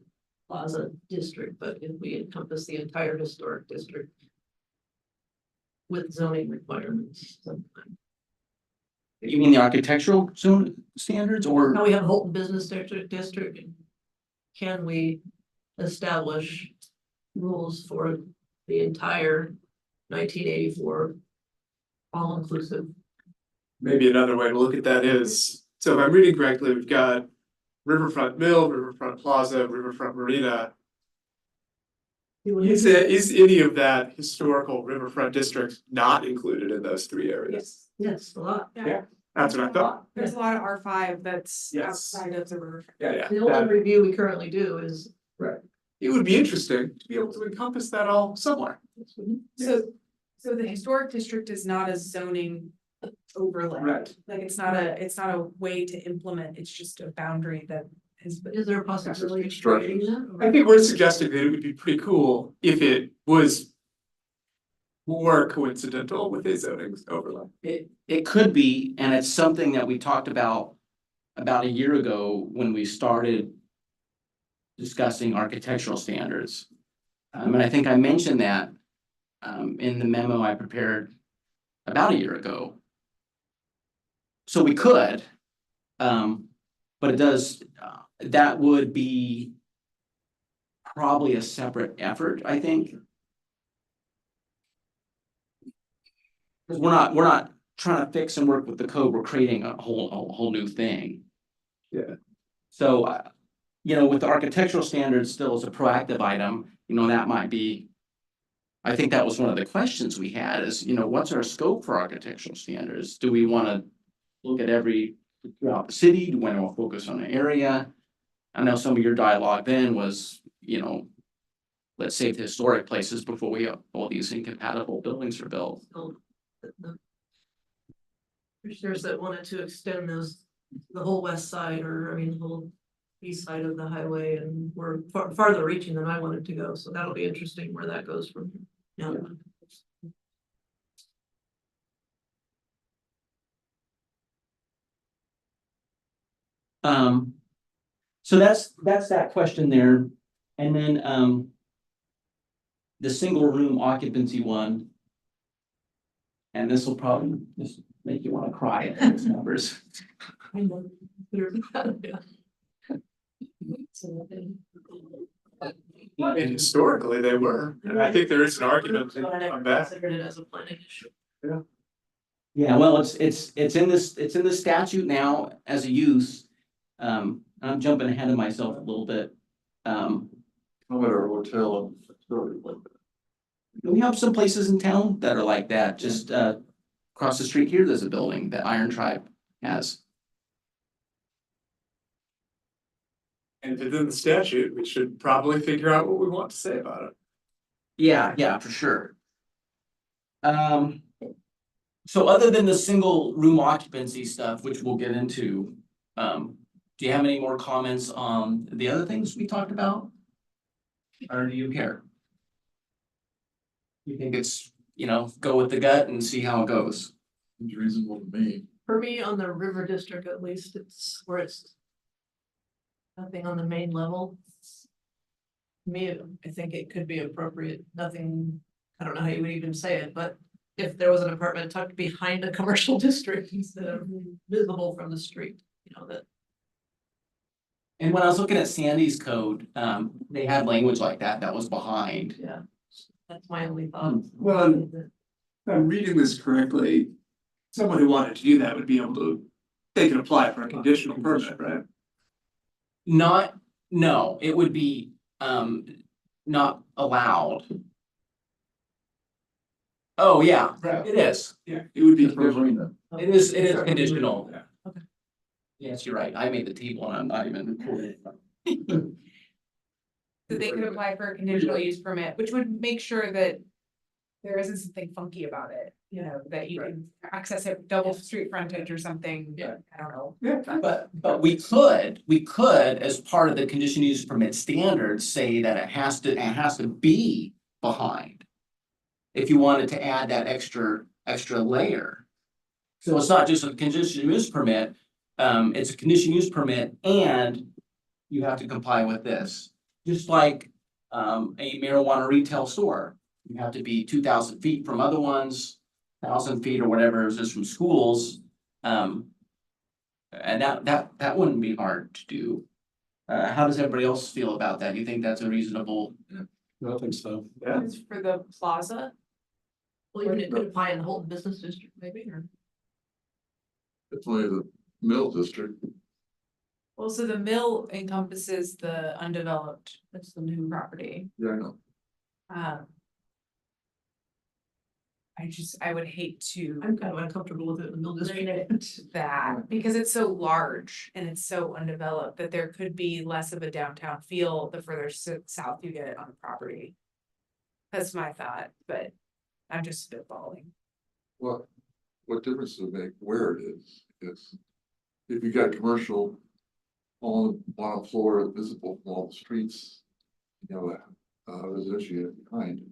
Plaza District, but if we encompass the entire historic district with zoning requirements. You mean the architectural zone standards or? Now we have Holton Business District, can we establish rules for the entire 1984 all-inclusive? Maybe another way to look at that is, so if I'm reading correctly, we've got Riverfront Mill, Riverfront Plaza, Riverfront Marina. Is any of that historical riverfront district not included in those three areas? Yes, a lot. Yeah, that's what I thought. There's a lot of R5 that's Yes. outside of the river. Yeah, The only review we currently do is. It would be interesting to be able to encompass that all somewhere. So the historic district is not a zoning overlay. Right. Like it's not a way to implement, it's just a boundary that is. Is there a possibility of Construction. creating that? I think we're suggesting that it would be pretty cool if it was more coincidental with a zoning overlay. It could be, and it's something that we talked about a year ago when we started discussing architectural standards. And I think I mentioned that in the memo I prepared about a year ago. So we could, but it does, that would be probably a separate effort, I think. Because we're not trying to fix and work with the code, we're creating a whole new thing. Yeah. So, you know, with the architectural standards still as a proactive item, you know, that might be. I think that was one of the questions we had is, you know, what's our scope for architectural standards? Do we want to look at throughout the city? Do we want to focus on an area? I know some of your dialogue then was, you know, let's save the historic places before all these incompatible buildings are built. The commissioners that wanted to extend the whole west side, or I mean, the whole east side of the highway, and we're farther reaching than I wanted to go, so that'll be interesting where that goes from here. So that's that question there. And then, the single room occupancy one. And this will probably just make you wanna cry at those numbers. I know, consider that, yeah. So, And historically they were, and I think there is an argument But I never on that. considered it as a planning issue. Yeah, well, it's in the statute now as a use. I'm jumping ahead of myself a little bit. Come at our hotel and sort of like that. We have some places in town that are like that, just across the street here, there's a building that Iron Tribe has. And within the statute, we should probably figure out what we want to say about it. Yeah, for sure. So other than the single room occupancy stuff, which we'll get into, do you have any more comments on the other things we talked about? Or do you care? You think it's, go with the gut and see how it goes? Seems reasonable to me. For me, on the river district, at least, it's where it's nothing on the main level. To me, I think it could be appropriate, nothing, I don't know how you would even say it, but if there was an apartment tucked behind a commercial district instead of visible from the street, that. And when I was looking at Sandy's code, they had language like that was behind. Yeah, that's my only thought. Well, if I'm reading this correctly, someone who wanted to do that would be able to, they can apply for a conditional permit, right? No, it would be not allowed. Oh, yeah, it is. Yeah, it would be. Just for marina. It is conditional. Yeah. Yes, you're right. I made the table and I'm not even recording. So they could apply for a conditional use permit, which would make sure that there isn't something funky about it, that you can access it double street frontage or something. Yeah. I don't know. But we could, as part of the conditional use permit standards, say that it has to be behind. If you wanted to add that extra layer. So it's not just a conditional use permit, it's a conditional use permit and you have to comply with this. Just like a marijuana retail store, you have to be 2,000 feet from other ones, 1,000 feet or whatever, is just from schools. And that wouldn't be hard to do. How does everybody else feel about that? You think that's a reasonable? I think so. Yeah. It's for the plaza. Well, even it could apply in the whole business district, maybe, or. It's only the middle district. Well, so the mill encompasses the undeveloped, that's the new property. Yeah, I know. I would hate to I'm kind of uncomfortable with it in the middle district. limit that, because it's so large and it's so undeveloped that there could be less of a downtown feel the further south you get on the property. That's my thought, but I'm just spitballing. What difference does it make where it is? Because if you got commercial on the bottom floor visible from all the streets, residential unit behind.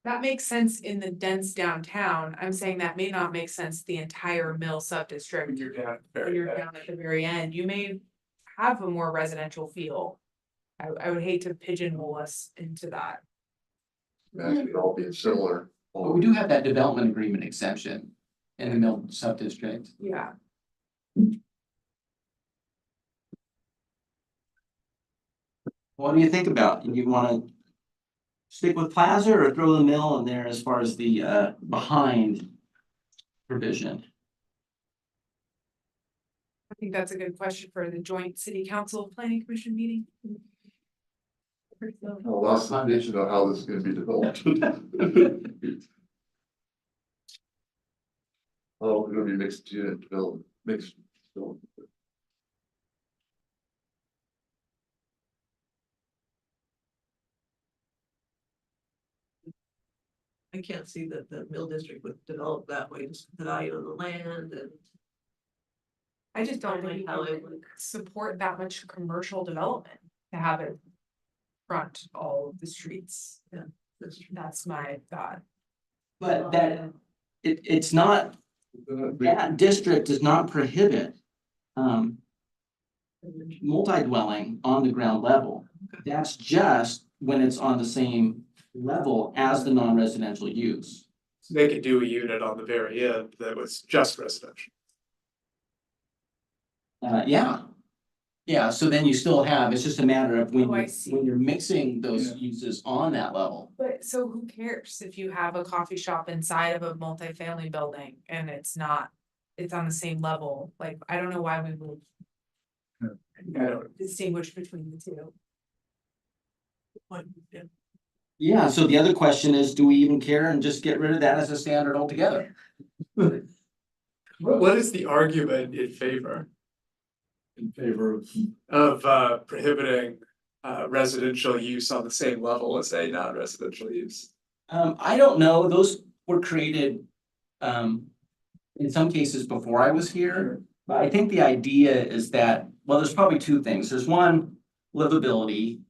That makes sense in the dense downtown. I'm saying that may not make sense the entire mill sub-district. When you're down. When you're down at the very end, you may have a more residential feel. I would hate to pigeonhole us into that. Actually, all being similar. But we do have that development agreement exemption in the mill sub-district. Yeah. What do you think about? You wanna stick with plaza or throw the mill in there as far as the behind provision? I think that's a good question for the joint city council planning commission meeting. Lots of vision on how this is gonna be developed. Oh, we're gonna be mixed unit development, mixed. development. I can't see that the mill district would develop that way, just the value of the land and. I just don't Like think how it it would support that much commercial development to have it front all of the streets. That's my thought. But that, it's not, that district does not prohibit multi-dwelling on the ground level. That's just when it's on the same level as the non-residential use. So they could do a unit on the very end that was just residential. Yeah. Yeah, so then you still have, it's just a matter of Oh, I see. when you're mixing those Yeah. uses on that level. But so who cares if you have a coffee shop inside of a multifamily building and it's not, it's on the same level, like, I don't know why we would I don't, distinguish between the two. Yeah, so the other question is, do we even care and just get rid of that as a standard altogether? what is the argument in favor In favor of prohibiting residential use on the same level as a non-residential use? I don't know, those were created in some cases before I was here. But I think the idea is that, well, there's probably two things. There's one, livability.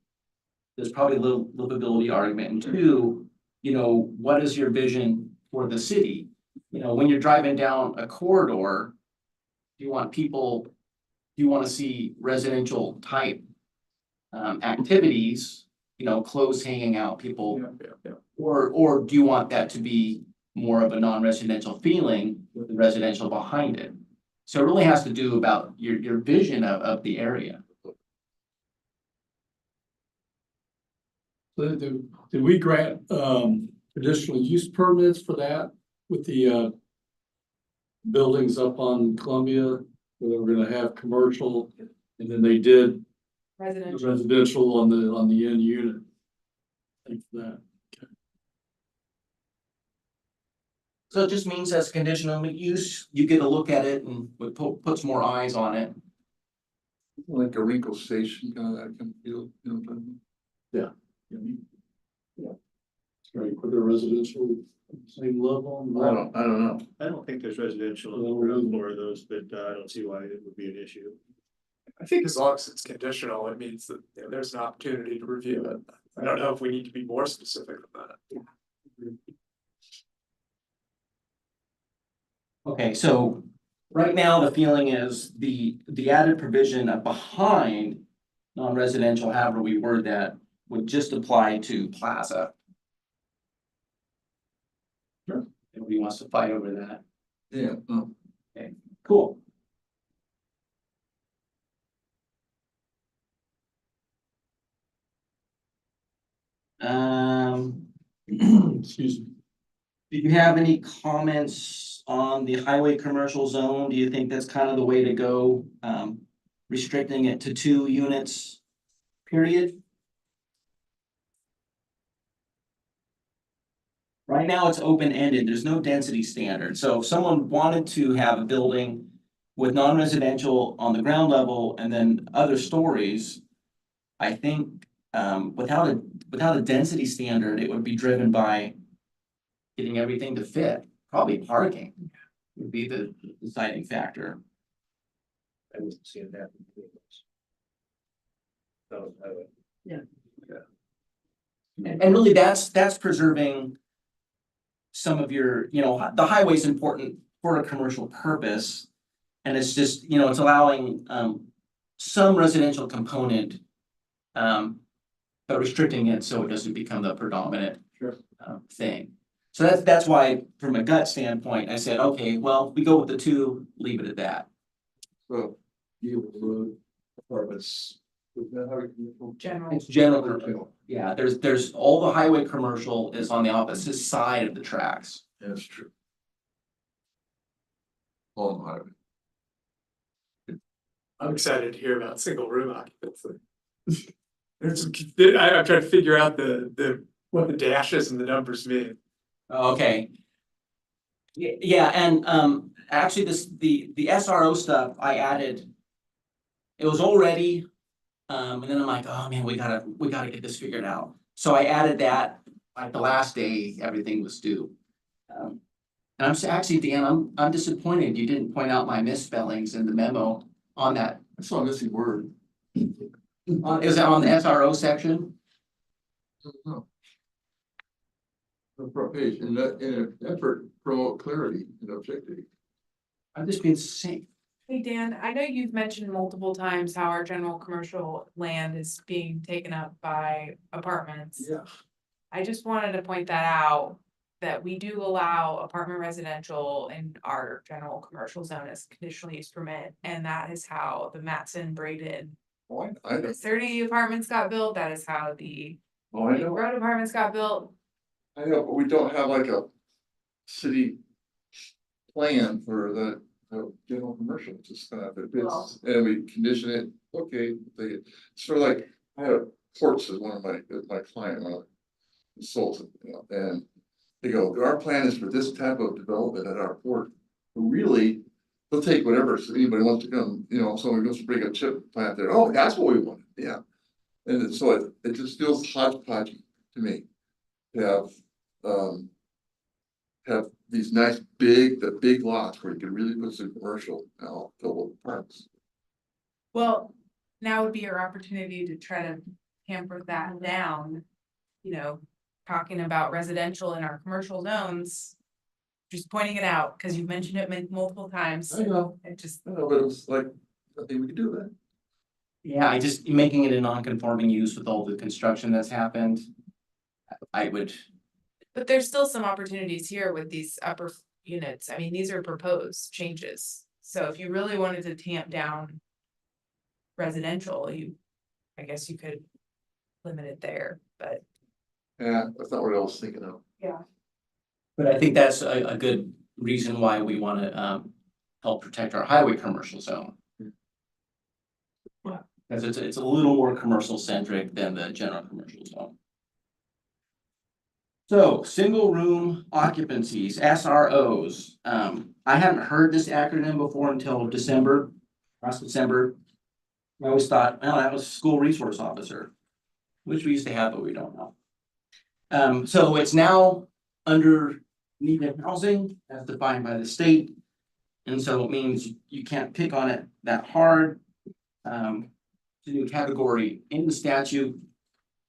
There's probably a little livability argument, and two, you know, what is your vision for the city? You know, when you're driving down a corridor, do you want people, do you want to see residential type activities, you know, clothes hanging out, people, Yeah. or do you want that to be more of a non-residential feeling with the residential behind it? So it really has to do about your vision of the area. Did we grant additional use permits for that with the buildings up on Columbia, where they were gonna have commercial, and then they did Residential. residential on the end unit? Thanks for that. So it just means as conditional use, you get a look at it and it puts more eyes on it. like a wrinkle station, kind of that kind of feel, you know what I mean? Right, put the residential same level. I don't know. I don't think there's residential on Well, the ground floor of those, but I don't see why it would be an issue. I think as long as it's conditional, it means that you know, there's an opportunity to review it. I don't know if we need to be more specific than that. Okay, so right now the feeling is the added provision of behind non-residential, however we word that, would just apply to plaza. Sure. Nobody wants to fight over that. Yeah, no. Cool. Excuse me. Do you have any comments on the highway commercial zone? Do you think that's kind of the way to go? Restricting it to 2 units, period? Right now, it's open-ended. There's no density standard. So if someone wanted to have a building with non-residential on the ground level and then other stories, I think without a density standard, it would be driven by getting everything to fit. Probably parking would be the deciding factor. I wasn't seeing that. So, I would. And really, that's preserving some of your, you know, the highway's important for a commercial purpose. And it's just, you know, it's allowing some residential component, but restricting it so it doesn't become the predominant thing. So that's why, from a gut standpoint, I said, okay, well, we go with the 2, leave it at that. So, you road apartments. Is that how you- General. It's general commercial. Yeah, there's all the highway commercial is on the opposite side of the tracks. That's true. On the highway. I'm excited to hear about single room occupancy. There's some, I'm trying to figure out what the dashes and the numbers mean. Okay. Yeah, and actually the SRO stuff I added. It was already, and then I'm like, oh man, we gotta get this figured out. So I added that, like the last day, everything was due. And actually, Dan, I'm disappointed you didn't point out my misspellings in the memo on that. I saw a missing word. Is that on the SRO section? No. The front page, in an effort to promote clarity and objectivity. I'm just being sick. Hey, Dan, I know you've mentioned multiple times how our general commercial land is being taken up by apartments. Yeah. I just wanted to point that out, that we do allow apartment residential in our general commercial zone as conditional use permit, and that is how the Matson Braden I know, 30 apartments got built, that is how the I know, road apartments got built. I know, but we don't have like a city plan for the general commercial, just kind of, it's, and we condition it, okay, they, sort of like, I have Ports as one of my client, consultant, you know, and they go, our plan is for this type of development at our port. But really, they'll take whatever, so anybody wants to come, you know, someone goes to bring a chip plant there, oh, that's what we want, yeah. And so it just feels hodgepodge to me. To have these nice the big lots where you can really put some commercial, now fill with parks. Well, now would be your opportunity to try to hamper that down, you know, talking about residential in our commercial zones. Just pointing it out, because you've mentioned it multiple times. I know, It just, I know, but it was like, I think we could do that. Yeah, I just making it a non-conforming use with all the construction that's happened. I would, but there's still some opportunities here with these upper units. I mean, these are proposed changes. So if you really wanted to tamp down residential, I guess you could limit it there, but. Yeah, that's not what I was thinking of. but I think that's a good reason why we wanna help protect our highway commercial zone. Yeah. Cause it's a little more commercial centric than the general commercial zone. So, single room occupancies, SROs, I hadn't heard this acronym before until last December. I always thought, well, that was school resource officer, which we used to have, but we don't know. So it's now under needed housing as defined by the state. And so it means you can't pick on it that hard. It's a new category in the statute.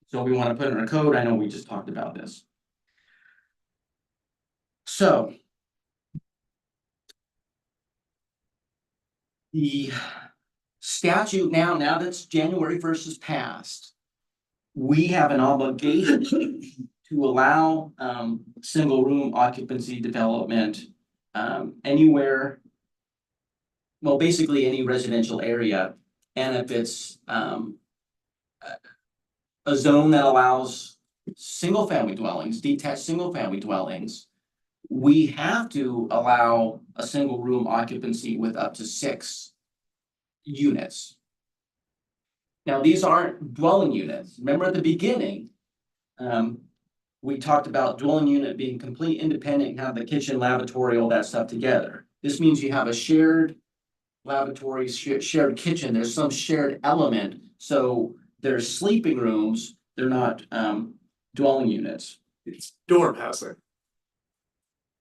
So we want to put in our code. I know we just talked about this. So the statute now that's January 1st is passed, we have an obligation to allow single room occupancy development anywhere. Well, basically any residential area, and if it's a zone that allows single family dwellings, detached single family dwellings, we have to allow a single room occupancy with up to 6 units. Now, these aren't dwelling units. Remember at the beginning, we talked about dwelling unit being complete independent and have the kitchen, lavatory, all that stuff together. This means you have a shared lavatory, shared kitchen. There's some shared element. So there's sleeping rooms. They're not dwelling units. It's dorm housing.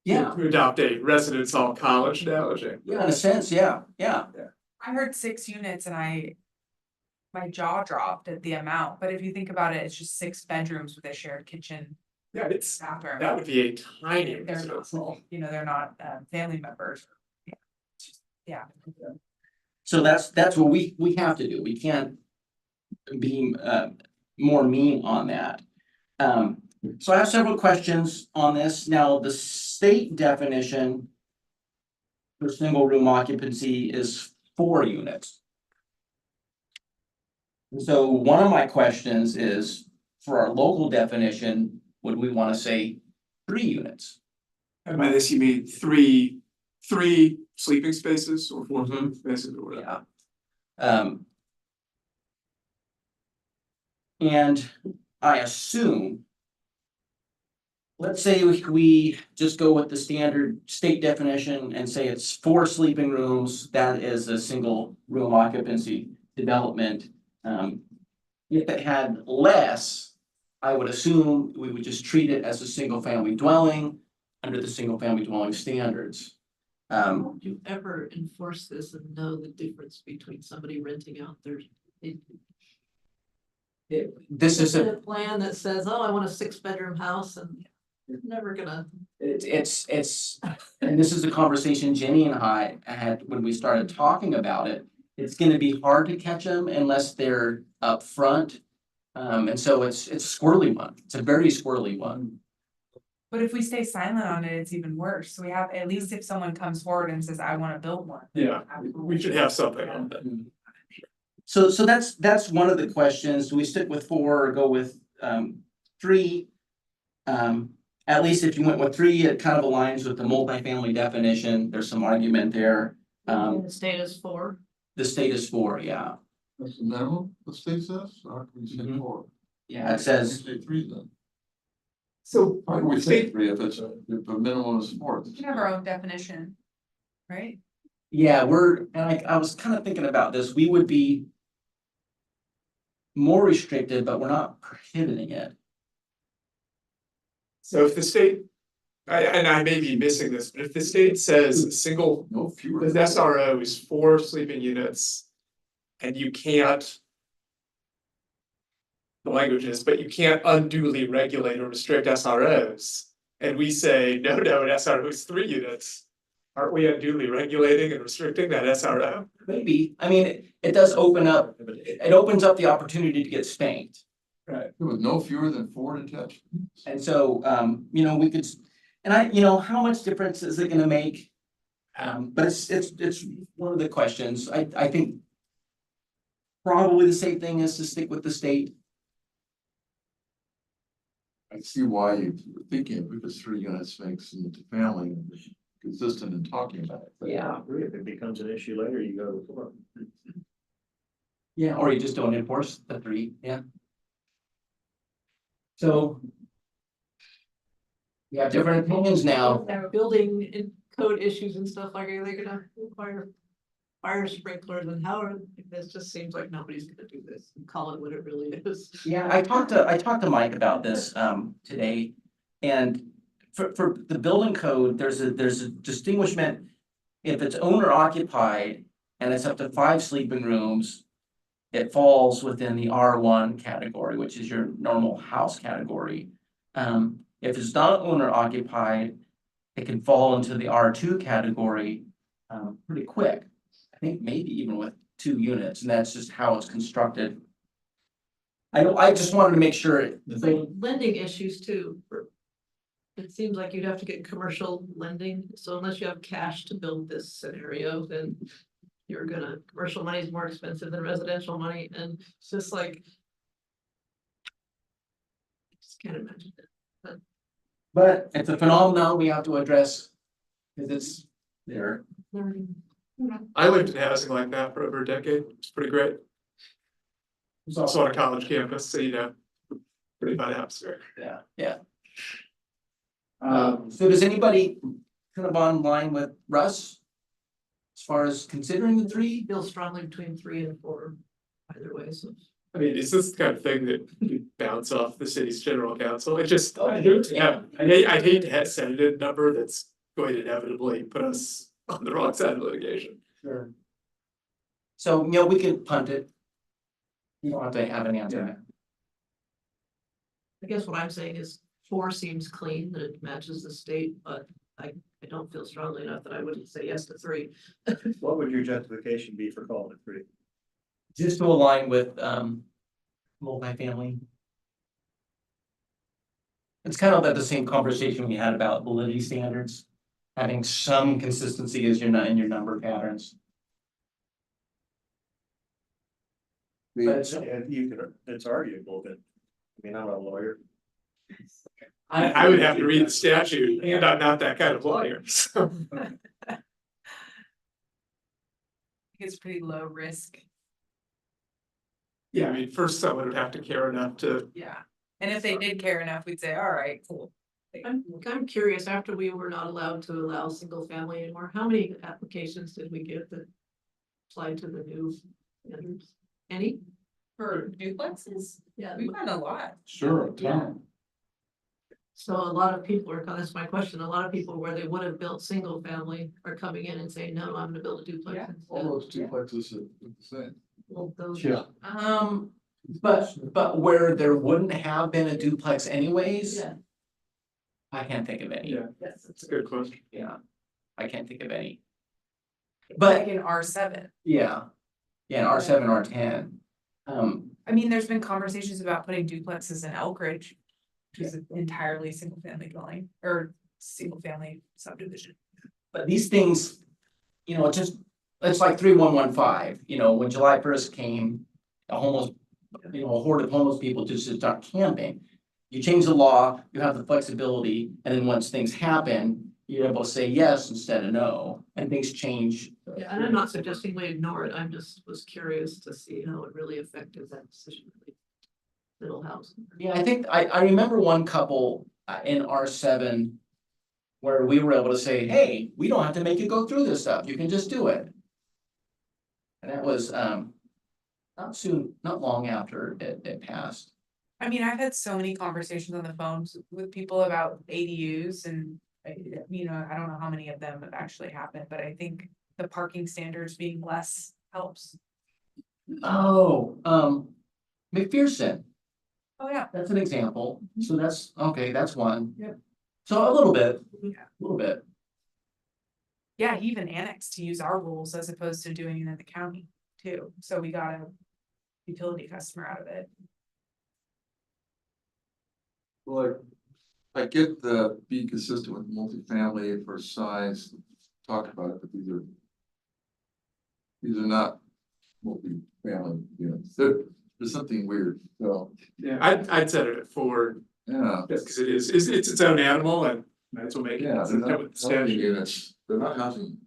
Yeah, To adopt a residence hall college analogy. yeah, in a sense, yeah. I heard 6 units and my jaw dropped at the amount, but if you think about it, it's just 6 bedrooms with a shared kitchen, Yeah, that bathroom. would be a tiny They're residence not, hall. you know, they're not family members. Yeah. So that's what we have to do. We can't be more mean on that. So I have several questions on this. Now, the state definition for single room occupancy is 4 units. And so one of my questions is, for our local definition, would we want to say 3 units? And by this, you mean three sleeping spaces or 4 Mhm. sleeping spaces or whatever? Yeah. And I assume, let's say we just go with the standard state definition and say it's 4 sleeping rooms, that is a single room occupancy development. If it had less, I would assume we would just treat it as a single family dwelling under the single family dwelling standards. How would you ever enforce this and know the difference between somebody renting out their? This is a Plan that says, oh, I want a 6-bedroom house, and you're never gonna. It's, and this is a conversation Jenny and I had when we started talking about it. It's gonna be hard to catch them unless they're upfront. And so it's a squirrely one. It's a very squirrely one. But if we stay silent on it, it's even worse. So we have, at least if someone comes forward and says, I wanna build one. Yeah, we should have something on that. So that's one of the questions. Do we stick with 4 or go with 3? At least if you went with 3, it kind of aligns with the multifamily definition. There's some argument there. And the state is 4. The state is 4, yeah. That's the minimum, the state says, or can we say Mhm. 4? Yeah, it says, Say 3 then. So, Why do we the say state, 3 if it's, if the minimum is 4? We can have our own definition, right? yeah, I was kind of thinking about this. We would be more restricted, but we're not prohibiting it. so if the state, and I may be missing this, but if the state says a single, No fewer. the SRO is 4 sleeping units. And you can't. The language is, but you can't unduly regulate or restrict SROs. And we say, no, an SRO is 3 units. Aren't we unduly regulating and restricting that SRO? Maybe, I mean, it does open up, it opens up the opportunity to get spanked. Right. With no fewer than 4 detached. And so, you know, we could, how much difference is it gonna make? But it's one of the questions. I think probably the safe thing is to stick with the state. I see why you're thinking because 3 units makes the family consistent in talking about it. But Yeah. If it becomes an issue later, you go to 4. Yeah, or you just don't enforce the 3, yeah. So. We have different opinions now. Building and code issues and stuff like, are they gonna require fire sprinklers and how, this just seems like nobody's gonna do this and call it what it really is. Yeah, I talked to Mike about this today. And for the building code, there's a distinguishment. If it's owner occupied and it's up to 5 sleeping rooms, it falls within the R1 category, which is your normal house category. If it's not owner occupied, it can fall into the R2 category pretty quick. I think maybe even with 2 units, and that's just how it's constructed. I just wanted to make sure the Like thing, lending issues too. It seems like you'd have to get commercial lending, so unless you have cash to build this scenario, then commercial money is more expensive than residential money, and it's just like. Just can't imagine it. but it's a phenomenon we have to address. Because it's there. I lived in housing like that for over a decade. It's pretty great. It was also on a college campus, so pretty fun atmosphere. Yeah. So does anybody kind of online with Russ? As far as considering the 3? Feel strongly between 3 and 4, either way, so. I mean, is this the kind of thing that you bounce off the city's general council? I hate to have set a number that's going to inevitably put us on the wrong side of litigation. Sure. So, we could punt it. You don't have to have an answer. I guess what I'm saying is 4 seems clean, that it matches the state, but I don't feel strongly enough that I wouldn't say yes to 3. What would your justification be for calling it 3? Just to align with multifamily. It's kind of the same conversation we had about validity standards. Having some consistency as in your number patterns. But It's arguable, but, I mean, I'm not a lawyer. I would have to read the statute, and I'm not that kind of lawyer, so. It's pretty low risk. Yeah, I mean, first someone would have to care enough to, Yeah. And if they did care enough, we'd say, all right, cool. I'm curious, after we were not allowed to allow single family anymore, how many applications did we get that applied to the new standards? Any? For duplexes, Yeah. we've gotten a lot. Sure, Yeah. So a lot of people are, that's my question, a lot of people where they would have built single family are coming in and saying, no, I'm gonna build a duplex. Yeah. instead. All those duplexes are the same. Well, those- Yeah. But where there wouldn't have been a duplex anyways. Yeah. I can't think of any. yeah, Yes. it's a good question. Yeah, I can't think of any. Like But in R7. yeah, R7, R10. I mean, there's been conversations about putting duplexes in Elk Ridge, which is an entirely single family dwelling or single family subdivision. But these things, you know, it's like 3115, you know, when July 1st came, a horde of homeless people just to start camping. You change the law, you have the flexibility, and then once things happen, you're able to say yes instead of no, and things change. Yeah, and I'm not suggesting we ignore it, I'm just was curious to see how it really affected that decision. Middle housing. Yeah, I think, I remember one couple in R7 where we were able to say, hey, we don't have to make you go through this stuff, you can just do it. And that was, not long after it passed. I mean, I've had so many conversations on the phones with people about ADUs and, you know, I don't know how many of them have actually happened, but I think the parking standards being less helps. Oh, McPherson, Oh, yeah. that's an example, so that's, okay, that's one. Yeah. So a little bit, Yeah, he even annexed to use our rules as opposed to doing it in the county too. So we got a utility customer out of it. Well, I get the being consistent with multifamily for size, talk about it, but these are not multifamily units. There's something weird, so, Yeah, I'd set it at 4, yeah. just because it's its own animal and that's what makes it. Yeah, they're consistent not with the housing statute. units, they're not housing.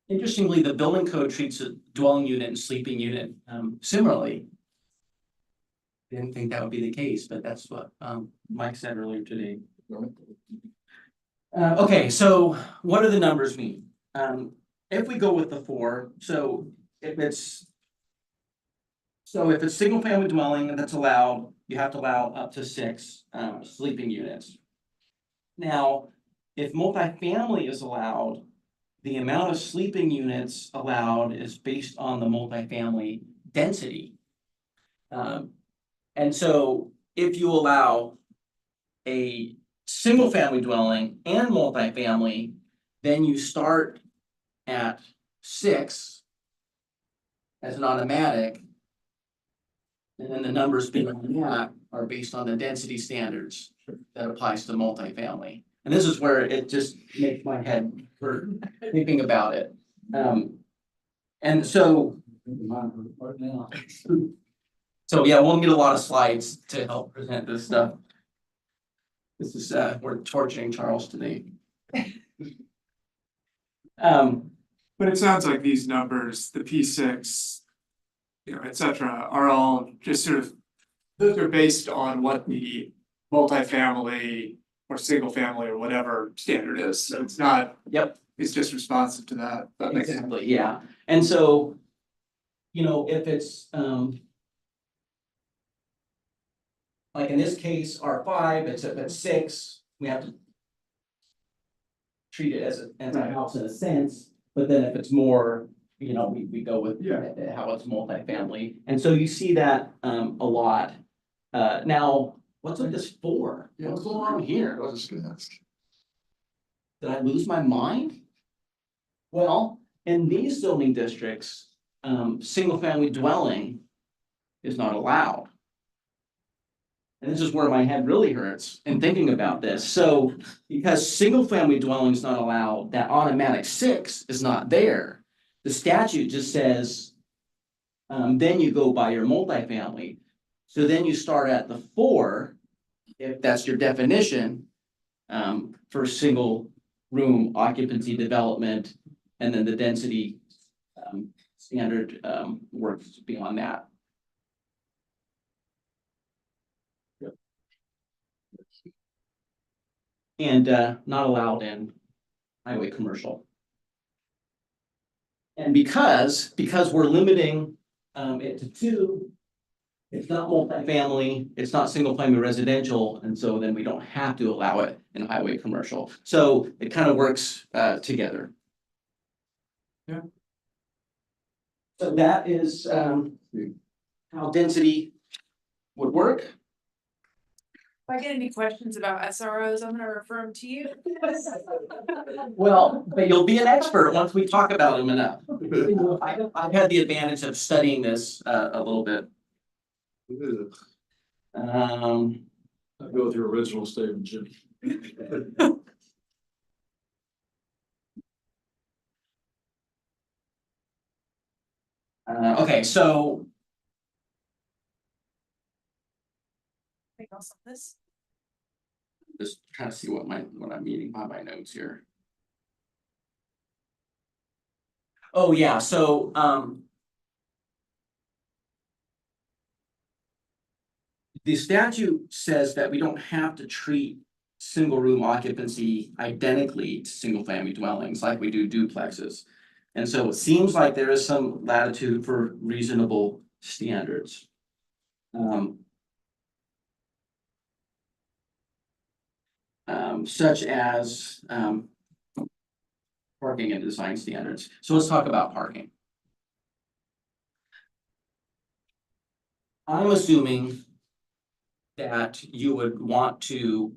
Interestingly, the building code treats a dwelling unit and sleeping unit similarly. Didn't think that would be the case, but that's what Mike said earlier today. Okay, so what do the numbers mean? If we go with the 4, so if it's single family dwelling and that's allowed, you have to allow up to 6 sleeping units. Now, if multifamily is allowed, the amount of sleeping units allowed is based on the multifamily density. And so if you allow a single family dwelling and multifamily, then you start at 6 as an automatic. And then the numbers beyond that are based on the density standards that applies to multifamily. And this is where it just makes my head hurt thinking about it. And so. So yeah, we'll need a lot of slides to help present this stuff. This is, we're torturing Charles today. But it sounds like these numbers, the P6, you know, et cetera, are all just sort of, those are based on what the multifamily or single family or whatever standard is. So it's not. Yep. It's just responsive to that. That makes sense. Exactly, yeah. And so, you know, if it's, like in this case, R5, it's at 6, we have to treat it as a house in a sense, but then if it's more, you know, we go with how it's multifamily. And so you see that a lot. Now, what's with this 4? What's going on here? I was just gonna ask. Did I lose my mind? Well, in these zoning districts, single family dwelling is not allowed. And this is where my head really hurts in thinking about this. So because single family dwelling is not allowed, that automatic 6 is not there. The statute just says, then you go by your multifamily. So then you start at the 4, if that's your definition, for single room occupancy development, and then the density standard works beyond that. And not allowed in highway commercial. And because we're limiting it to 2, it's not multifamily, it's not single family residential, and so then we don't have to allow it in highway commercial. So it kind of works together. Yeah. So that is how density would work. If I get any questions about SROs, I'm gonna refer them to you. Well, but you'll be an expert once we talk about them enough. I've had the advantage of studying this a little bit. I'll go with your original statement, Jim. Okay, so Anything else on this? just trying to see what I'm meeting by my notes here. Oh, yeah, so the statute says that we don't have to treat single room occupancy identically to single family dwellings like we do duplexes. And so it seems like there is some latitude for reasonable standards. Such as parking and design standards. So let's talk about parking. I'm assuming that you would want to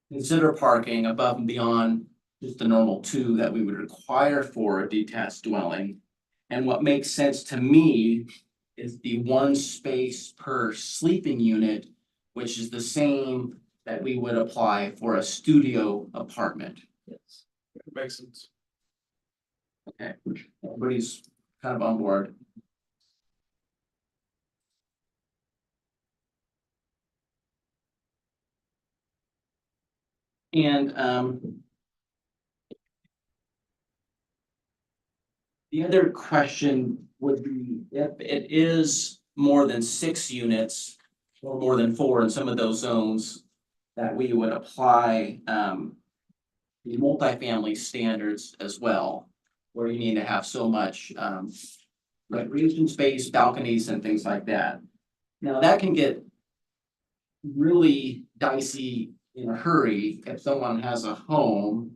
consider parking above and beyond just the normal 2 that we would require for a detached dwelling. And what makes sense to me is the 1 space per sleeping unit, which is the same that we would apply for a studio apartment. Yes. Makes sense. Okay, everybody's kind of on board. And the other question would be if it is more than 6 units or more than 4 in some of those zones that we would apply the multifamily standards as well, where you need to have so much recreation space, balconies and things like that. Now that can get really dicey in a hurry if someone has a home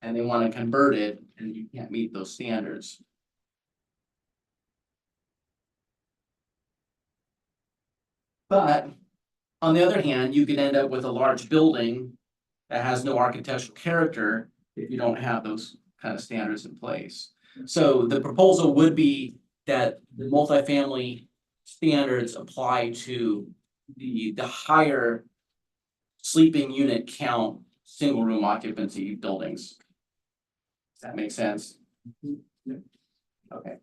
and they want to convert it and you can't meet those standards. But on the other hand, you could end up with a large building that has no architectural character if you don't have those kind of standards in place. So the proposal would be that the multifamily standards apply to the higher sleeping unit count, single room occupancy buildings. Does that make sense? Okay.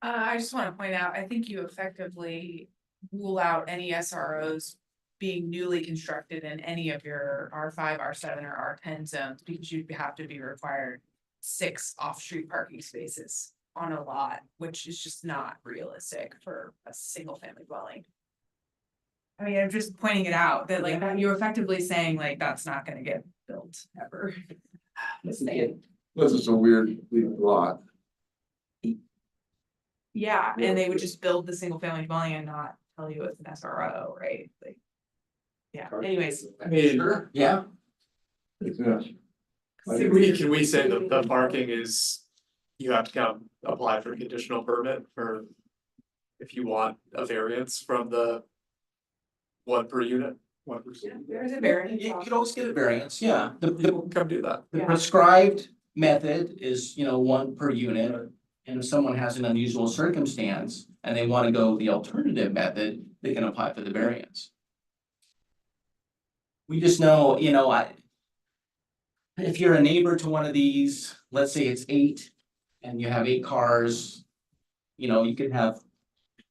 I just wanna point out, I think you effectively rule out any SROs being newly constructed in any of your R5, R7, or R10 zones, because you have to be required 6 off-street parking spaces on a lot, which is just not realistic for a single family dwelling. I mean, I'm just pointing it out that like you're effectively saying like that's not gonna get built ever. This is a weird lot. Yeah, and they would just build the single family dwelling and not tell you it's an SRO, right? Like. Yeah, anyways. I mean, Sure, yeah. Yeah. can we say that the parking is, you have to kind of apply for a conditional permit for if you want a variance from the 1 per unit, 1%. There's a variance. You could always get a variance, yeah. People come do that. The prescribed method is, 1 per unit. And if someone has an unusual circumstance and they want to go the alternative method, they can apply for the variance. We just know, if you're a neighbor to one of these, let's say it's 8 and you have 8 cars, you could have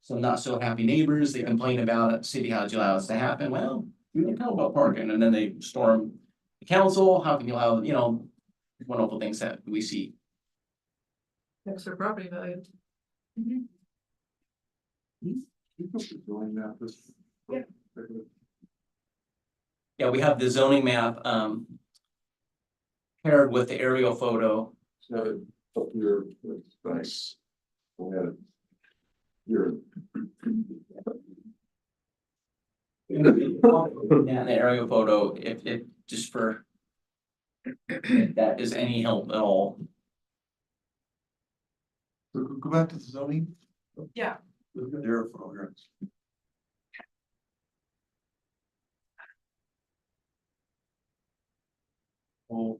some not so happy neighbors, they complain about it, city, how'd you allow this to happen? Well, we didn't know about parking, and then they storm the council, how can you allow, wonderful things that we see. Extra property value. Doing that, this. Yeah. Yeah, we have the zoning map paired with the aerial photo. So up here, it's nice. Go ahead. Here. And the aerial photo, if just for If that is any help at all. Go back to the zoning. Yeah. There for programs. Well.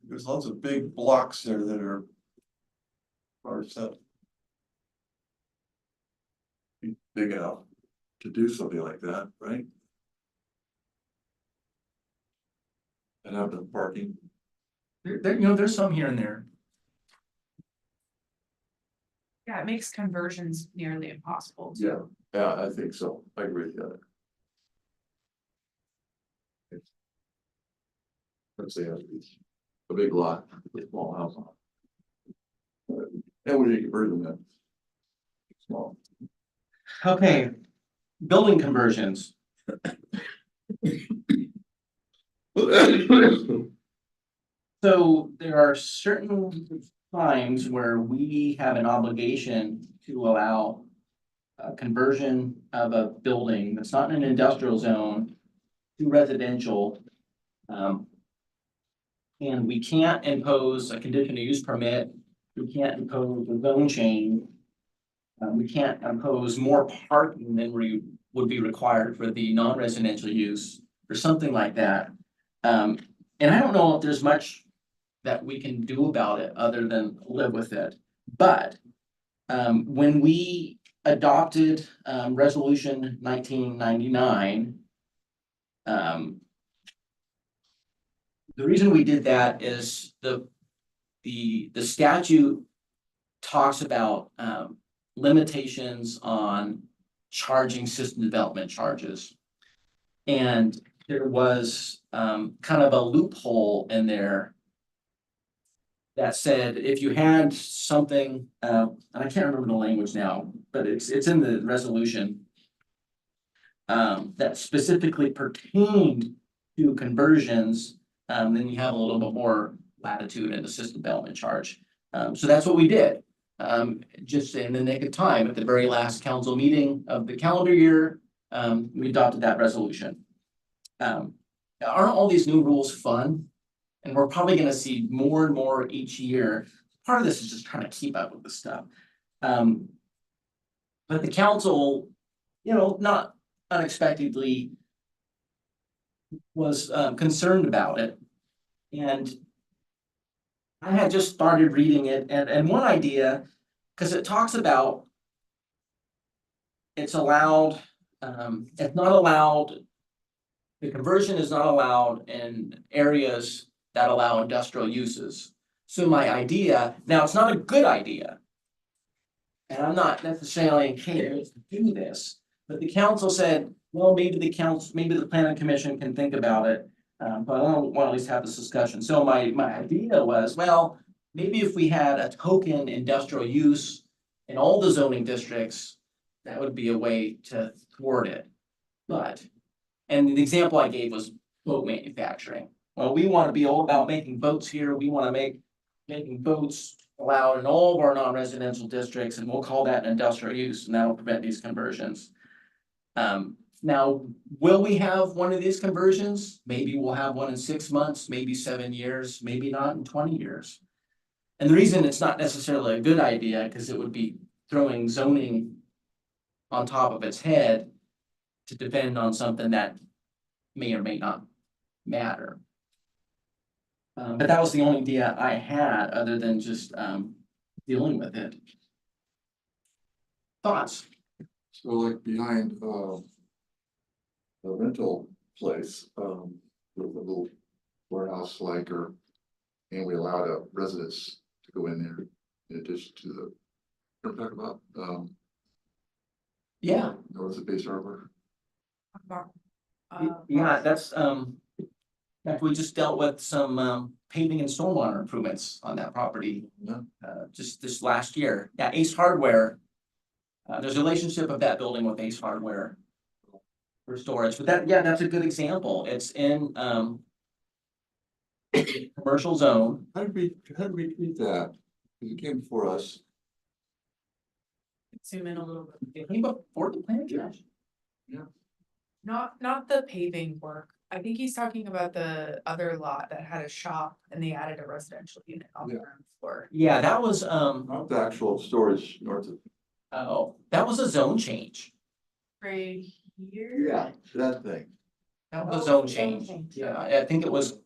There's lots of big blocks there that are set. Big enough to do something like that, right? And have the parking. There's some here and there. Yeah, it makes conversions nearly impossible. Yeah, I think so. I agree with that. Let's say a big lot, a small house. And we need to convert them that. Small. Okay, building conversions. So there are certain times where we have an obligation to allow a conversion of a building that's not in an industrial zone to residential. And we can't impose a conditional use permit. We can't impose a zone change. We can't impose more parking than would be required for the non-residential use or something like that. And I don't know if there's much that we can do about it other than live with it. But when we adopted resolution 1999, the reason we did that is the statute talks about limitations on charging system development charges. And there was kind of a loophole in there that said if you had something, and I can't remember the language now, but it's in the resolution that specifically pertained to conversions, then you have a little bit more latitude in the system development charge. So that's what we did. Just in the nick of time, at the very last council meeting of the calendar year, we adopted that resolution. Aren't all these new rules fun? And we're probably gonna see more and more each year. Part of this is just trying to keep up with this stuff. But the council, not unexpectedly was concerned about it. And I had just started reading it and one idea, because it talks about it's allowed, it's not allowed, the conversion is not allowed in areas that allow industrial uses. So my idea, now it's not a good idea. And I'm not necessarily encouraged to do this, but the council said, well, maybe the planning commission can think about it. But I want to at least have this discussion. So my idea was, well, maybe if we had a token industrial use in all the zoning districts, that would be a way to thwart it. And the example I gave was boat manufacturing. Well, we want to be all about making boats here. We want to making boats allowed in all of our non-residential districts, and we'll call that an industrial use, and that'll prevent these conversions. Now, will we have one of these conversions? Maybe we'll have one in 6 months, maybe 7 years, maybe not in 20 years. And the reason it's not necessarily a good idea, because it would be throwing zoning on top of its head to depend on something that may or may not matter. But that was the only idea I had other than just dealing with it. Thoughts? So like behind the rental place, with a little warehouse like, and we allowed residents to go in there in addition to the, what I'm talking about, Yeah. north of Base Harbor. Yeah, that's in fact, we just dealt with some paving and stormwater improvements on that property. Yeah. Just this last year. Yeah, Ace Hardware. There's a relationship of that building with Ace Hardware for storage, but that's a good example. It's in commercial zone. How did we treat that? Because it came before us. Zoom in a little bit. It came before the planning commission. Not the paving work, I think he's talking about the other lot that had a shop and they added a residential unit on the Yeah. ground floor. Yeah, that was, Not the actual storage north of. oh, that was a zone change. Right here. That thing. That was a Oh, zone zone change. change. Yeah, I think it was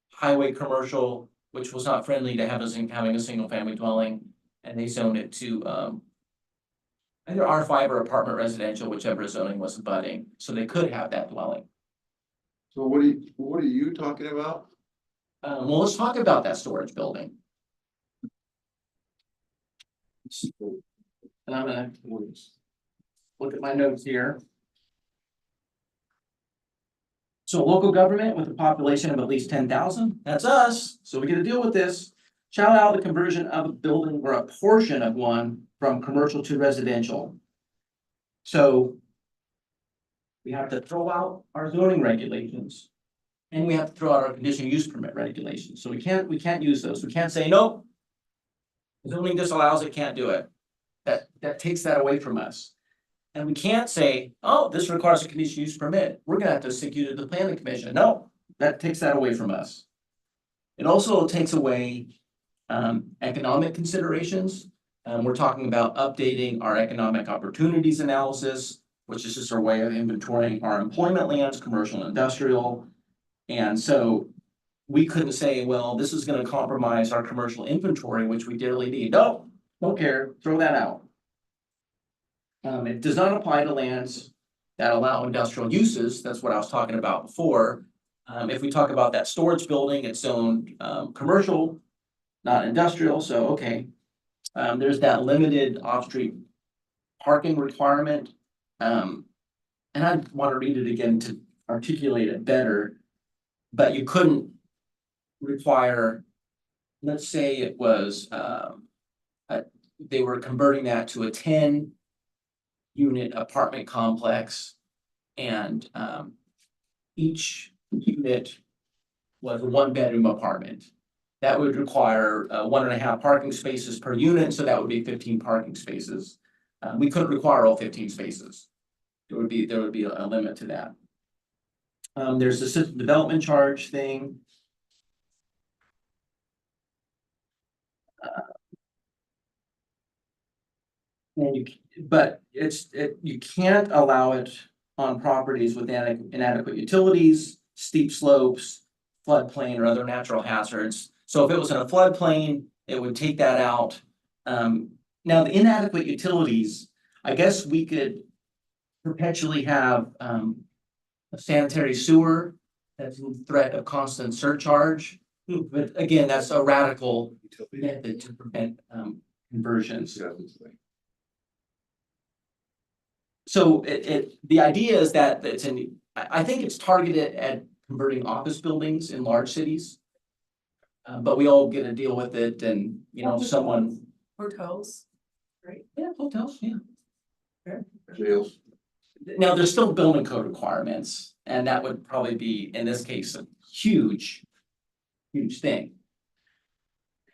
highway commercial, which was not friendly to having a single family dwelling, and they zoned it to, either R5 or apartment residential, whichever zoning was abutting, so they could have that dwelling. So what are you talking about? Well, let's talk about that storage building. And I'm gonna look at my notes here. So local government with a population of at least 10,000, that's us, so we get to deal with this. Shall allow the conversion of a building or a portion of one from commercial to residential. So we have to throw out our zoning regulations. And we have to throw out our conditional use permit regulations, so we can't use those, we can't say, nope. Zoning disallows it, can't do it. That takes that away from us. And we can't say, oh, this requires a conditional use permit, we're gonna have to stick you to the planning commission, no, that takes that away from us. It also takes away economic considerations. We're talking about updating our economic opportunities analysis, which is just our way of inventorying our employment lands, commercial and industrial. And so we couldn't say, well, this is gonna compromise our commercial inventory, which we dearly need. No, don't care, throw that out. It does not apply to lands that allow industrial uses. That's what I was talking about before. If we talk about that storage building, it's zoned commercial, not industrial, so okay. There's that limited off-street parking requirement. And I want to read it again to articulate it better. But you couldn't require, let's say it was, they were converting that to a 10-unit apartment complex. And each unit was a 1-bedroom apartment. That would require 1.5 parking spaces per unit, so that would be 15 parking spaces. We couldn't require all 15 spaces. There would be a limit to that. There's the system development charge thing. But you can't allow it on properties with inadequate utilities, steep slopes, floodplain, or other natural hazards. So if it was in a floodplain, it would take that out. Now the inadequate utilities, I guess we could perpetually have a sanitary sewer that's in threat of constant surcharge. But again, that's a radical method to prevent conversions. So the idea is that I think it's targeted at converting office buildings in large cities. But we all get to deal with it and, someone. Hotels. Yeah, hotels, yeah. Jails. Now, there's still building code requirements, and that would probably be, in this case, a huge thing.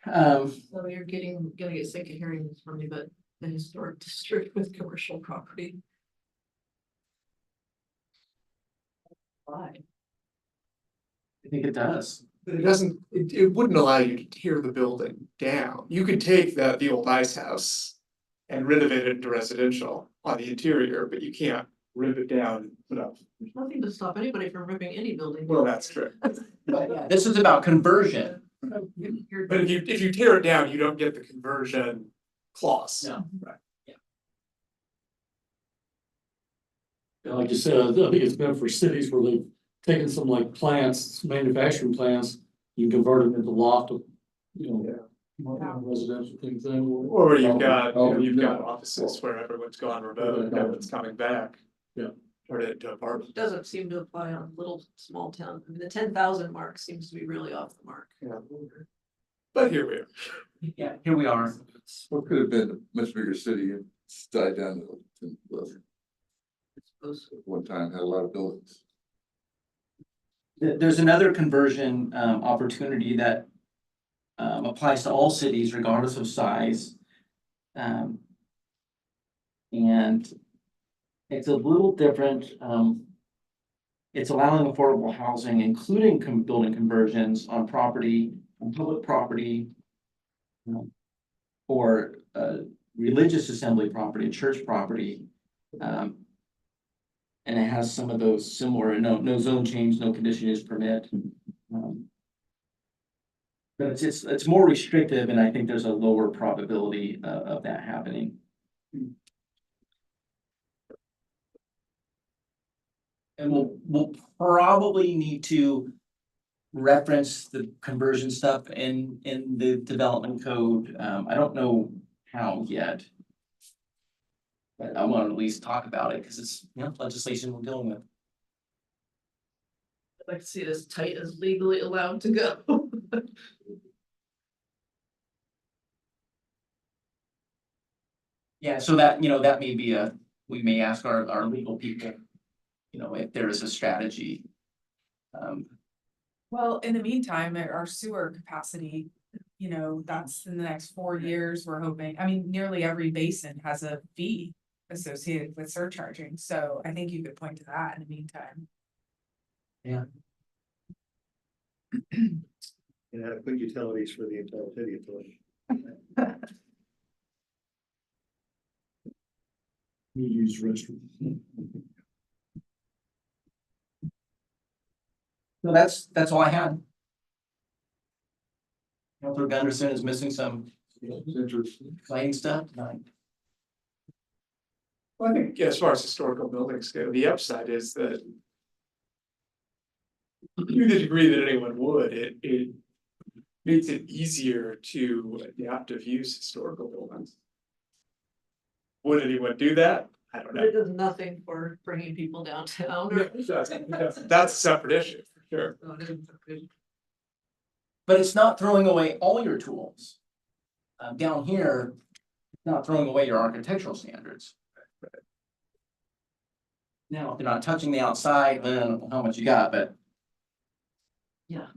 So you're gonna get sick of hearing this from me, but the historic district with commercial property. Why? I think it does. But it doesn't, it wouldn't allow you to tear the building down. You could take the old ice house and renovate it into residential on the interior, but you can't rip it down and put up. There's nothing to stop anybody from ripping any building. Well, that's true. But yeah, this is about conversion. You're- But if you tear it down, you don't get the conversion clause. No. And like you said, I think it's been for cities where they've taken some like plants, manufacturing plants, you convert them into loft, residential things. Or you've got, Oh, you've got yeah. offices where everyone's gone remote, Yeah. everyone's coming back. Yeah. Turn it into apartments. Doesn't seem to apply on little, small town. I mean, the 10,000 mark seems to be really off the mark. Yeah. But here we are. Yeah, here we are. What could have been a much bigger city and died down to one time, had a lot of buildings. There's another conversion opportunity that applies to all cities regardless of size. And it's a little different. It's allowing affordable housing, including building conversions on property, on public property. Or religious assembly property, church property. And it has some of those similar, no zone change, no condition use permit. But it's more restrictive, and I think there's a lower probability of that happening. And we'll probably need to reference the conversion stuff in the development code. I don't know how yet. But I want to at least talk about it because it's, legislation we're dealing with. I'd like to see it as tight as legally allowed to go. Yeah, so that, that may be we may ask our legal people, if there is a strategy. Well, in the meantime, our sewer capacity, that's in the next 4 years, we're hoping, I mean, nearly every basin has a fee associated with surcharging, so I think you could point to that in the meantime. Yeah. And adequate utilities for the entire city of Philly. You use restroom. So that's all I had. Counselor Gunderson is missing some exciting stuff tonight. Well, I think as far as historical buildings go, the upside is that to the degree that anyone would, it makes it easier to adaptive use historical buildings. Would anyone do that? I don't But know. it does nothing for bringing people downtown. No, or- it doesn't. That's a separate issue, for sure. No, it isn't good. But it's not throwing away all your tools. Down here, not throwing away your architectural standards. Now, if you're not touching the outside, I don't know how much you got, but. Yeah.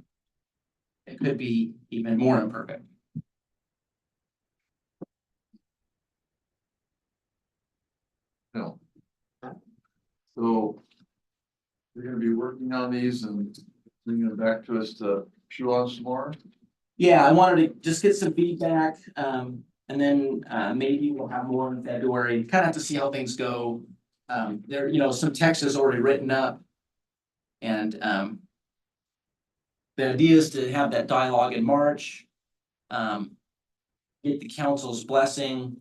It could be even more imperfect. No. So we're gonna be working on these and bringing them back to us to chew on some more. Yeah, I wanted to just get some feedback, and then maybe we'll have more in February, kind of have to see how things go. There, some text is already written up. And the idea is to have that dialogue in March. Get the council's blessing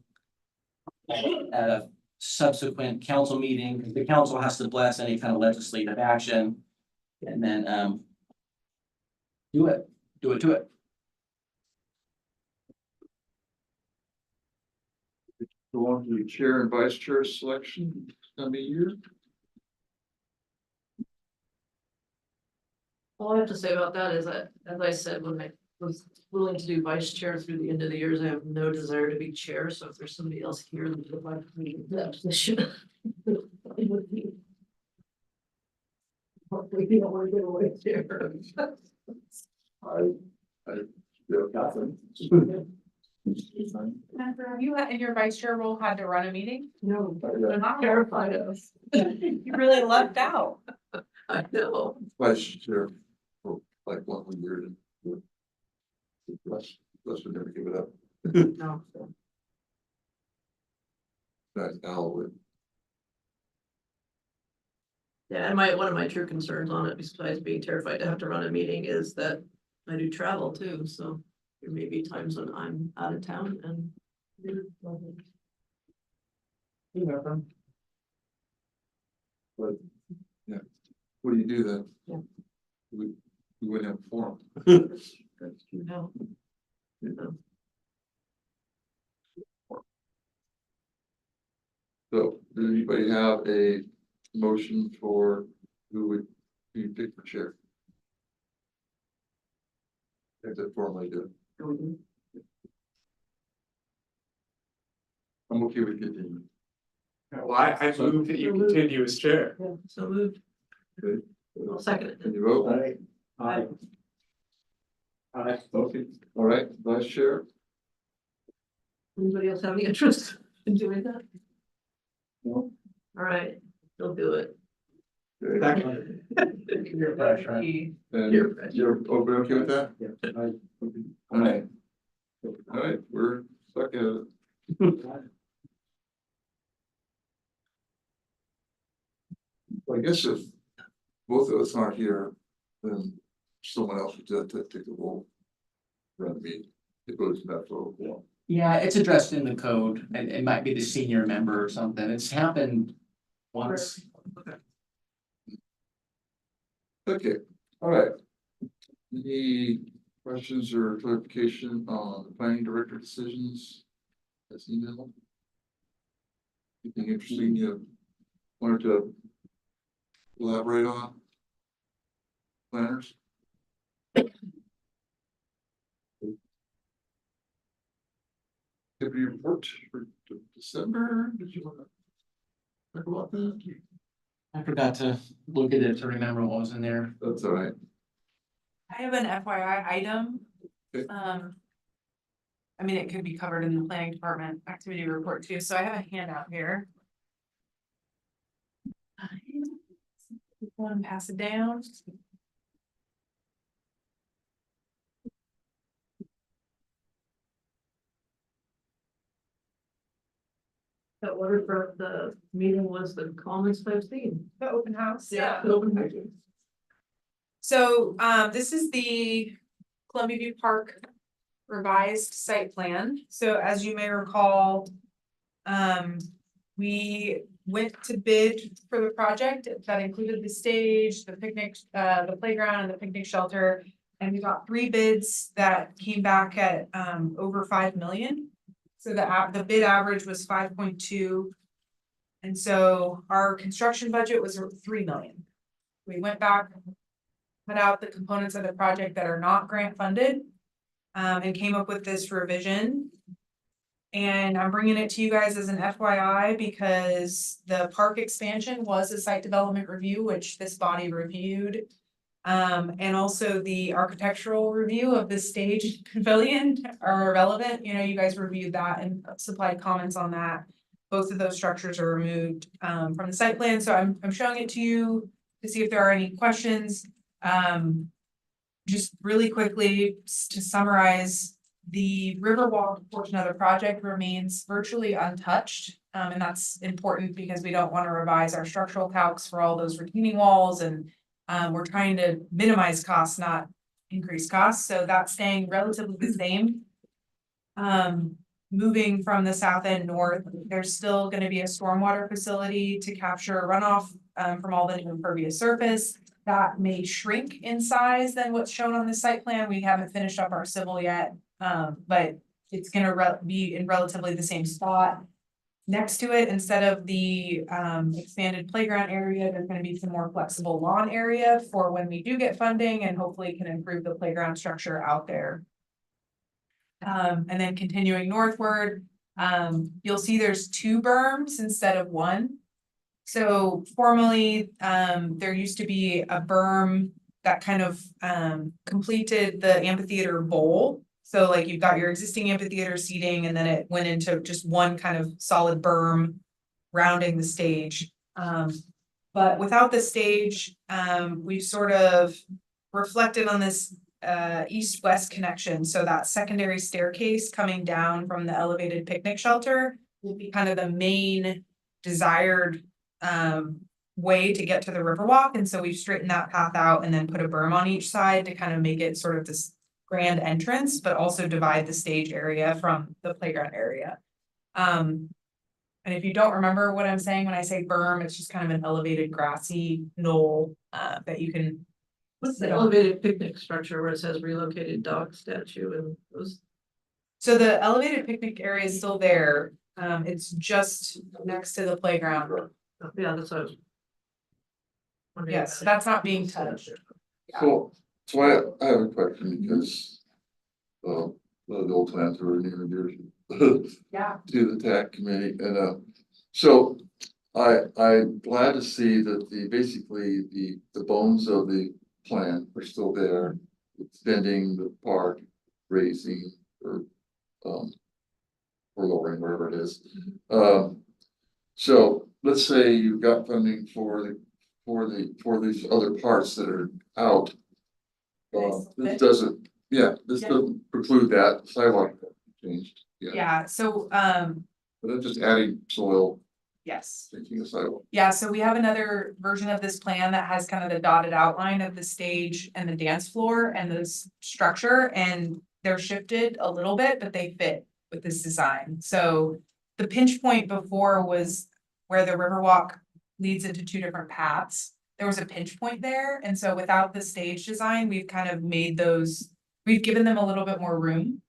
at a subsequent council meeting, because the council has to bless any kind of legislative action. And then do it. Go on to the chair and vice chair selection, it's gonna be a year. All I have to say about that is that, as I said, when I was willing to do vice chair through the end of the years, I have no desire to be chair, so if there's somebody else here that would like to be in that position. Hopefully you don't want to get away chair. Jennifer, have you in your vice chair role had to run a meeting? No, I'm terrified of. You really lucked out. I know. Vice chair, for like 1 year. Let's would never give it up. No. That's Al would. Yeah, and one of my true concerns on it, besides being terrified to have to run a meeting, is that I do travel too, so there may be times when I'm out of town and. But, yeah, what do you do then? Yeah. We wouldn't have a forum. That's true now. So, does anybody have a motion for who would be picked for chair? If they formally do it. I'm okay with continuing. Well, I move that you continue as chair. Yeah, so moved. Good. I'll second it. Can you vote? Aye. Okay, all right, vice chair. Anybody else have any interest in doing that? No. All right, they'll do it. Okay. And you're okay with that? All right. All right, we're stuck at it. Well, I guess if both of us aren't here, then someone else would have to take the role. Run me, it goes to that for a while. Yeah, it's addressed in the code, and it might be the senior member or something. It's happened once. Okay, all right. Any questions or clarification on the planning director decisions? That's email. Anything interesting you wanted to elaborate on? Planners? Activity report for December, did you want to talk about that? I forgot to look at it to remember what was in there. That's all right. I have an FYI item. Okay. I mean, it could be covered in the planning department activity report too, so I have a handout here. One, pass it down. That order for the meeting was the comments I've seen. The open house. The open meeting. So, this is the Columbia View Park revised site plan. So as you may recall, we went to bid for the project that included the stage, the picnic, the playground and the picnic shelter. And we got 3 bids that came back at, over 5 million. So the bid average was 5.2. And so our construction budget was 3 million. We went back, put out the components of the project that are not grant funded, and came up with this revision. And I'm bringing it to you guys as an FYI because the park expansion was a site development review, which this body reviewed. And also the architectural review of the stage pavilion are relevant. You know, you guys reviewed that and supplied comments on that. Both of those structures are removed from the site plan, so I'm showing it to you to see if there are any questions. Just really quickly to summarize, the Riverwalk portion of the project remains virtually untouched. And that's important because we don't want to revise our structural calcs for all those retaining walls, and we're trying to minimize costs, not increase costs, so that's staying relatively the same. Moving from the south end north, there's still gonna be a stormwater facility to capture runoff from all the new impervious surface. That may shrink in size than what's shown on the site plan. We haven't finished up our civil yet, but it's gonna be in relatively the same spot. Next to it, instead of the expanded playground area, there's gonna be some more flexible lawn area for when we do get funding and hopefully can improve the playground structure out there. And then continuing northward, you'll see there's 2 berms instead of 1. So formerly, there used to be a berm that kind of completed the amphitheater bowl. So like you've got your existing amphitheater seating and then it went into just one kind of solid berm rounding the stage. But without the stage, we've sort of reflected on this east-west connection. So that secondary staircase coming down from the elevated picnic shelter will be kind of the main desired way to get to the Riverwalk. And so we've straightened that path out and then put a berm on each side to kind of make it sort of this grand entrance, but also divide the stage area from the playground area. And if you don't remember what I'm saying when I say berm, it's just kind of an elevated grassy knoll that you can. What's the elevated picnic structure where it says relocated dog statue and those? So the elevated picnic area is still there. It's just next to the playground. Yeah, that's what I was wondering. Yes, that's not being touched. So I have a question because one of the old times were near and dear Yeah. to the TAC committee, and so I'm glad to see that basically the bones of the plan are still there, extending the park, raising or lowering, wherever it is. So let's say you've got funding for for these other parts that are out. This doesn't, this Yeah. doesn't preclude that sidewalk changed, Yeah, so, but it's just adding soil, yes. taking a sidewalk. Yeah, so we have another version of this plan that has kind of the dotted outline of the stage and the dance floor and this structure, and they're shifted a little bit, but they fit with this design. So the pinch point before was where the Riverwalk leads into two different paths. There was a pinch point there, and so without the stage design, we've kind of made those, we've given them a little bit more room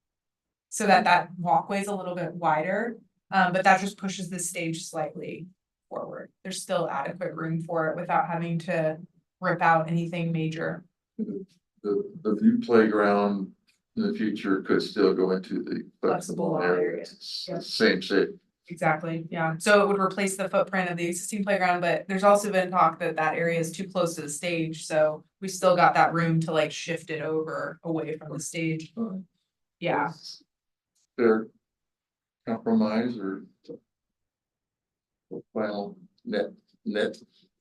so that that walkway is a little bit wider, but that just pushes the stage slightly forward. There's still adequate room for it without having to rip out anything major. The view playground in the future could still go into the flexible Flexible area. areas, It's yeah. the same shape. Exactly, yeah. So it would replace the footprint of the existing playground, but there's also been talk that that area is too close to the stage, so we still got that room to like shift it over away from the stage. Yeah, Fair compromise or final net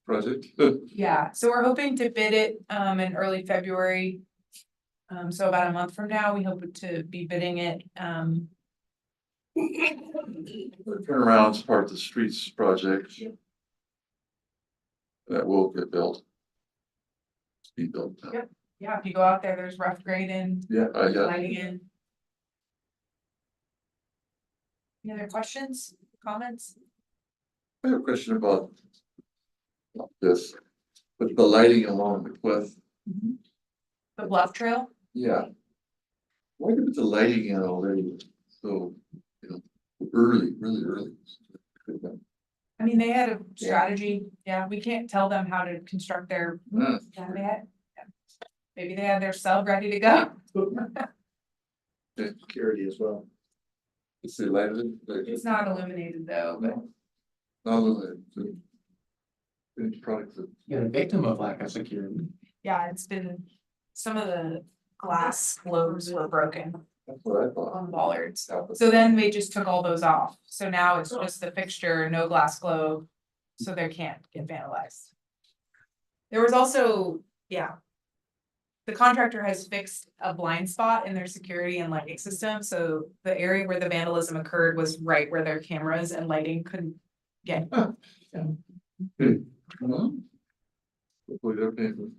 project. yeah. So we're hoping to bid it in early February. So about a month from now, we hope to be bidding it. The turnaround's part of the streets project. That will get built. Be built. Yep. Yeah, if you go out there, there's rough grading, Yeah, lighting in. Any other questions, comments? I have a question about this, with the lighting along the cliff. The bluff trail? Yeah. Why did the lighting in already so, early, really early? I mean, they had a strategy, yeah, we can't tell them how to construct their, yeah, they had. Yeah. Maybe they had their sub ready to go. Security as well. It's the lighted. It's not illuminated though, but Finished product. You're a victim of lack of security. yeah, it's been, some of the glass globes were broken That's what I thought. on bollards. So then we just took all those off, so now it's just the fixture, no glass globe, so they can't get vandalized. There was also, yeah. The contractor has fixed a blind spot in their security and lighting system, so the area where the vandalism occurred was right where their cameras and lighting couldn't get. Hopefully they're paying for.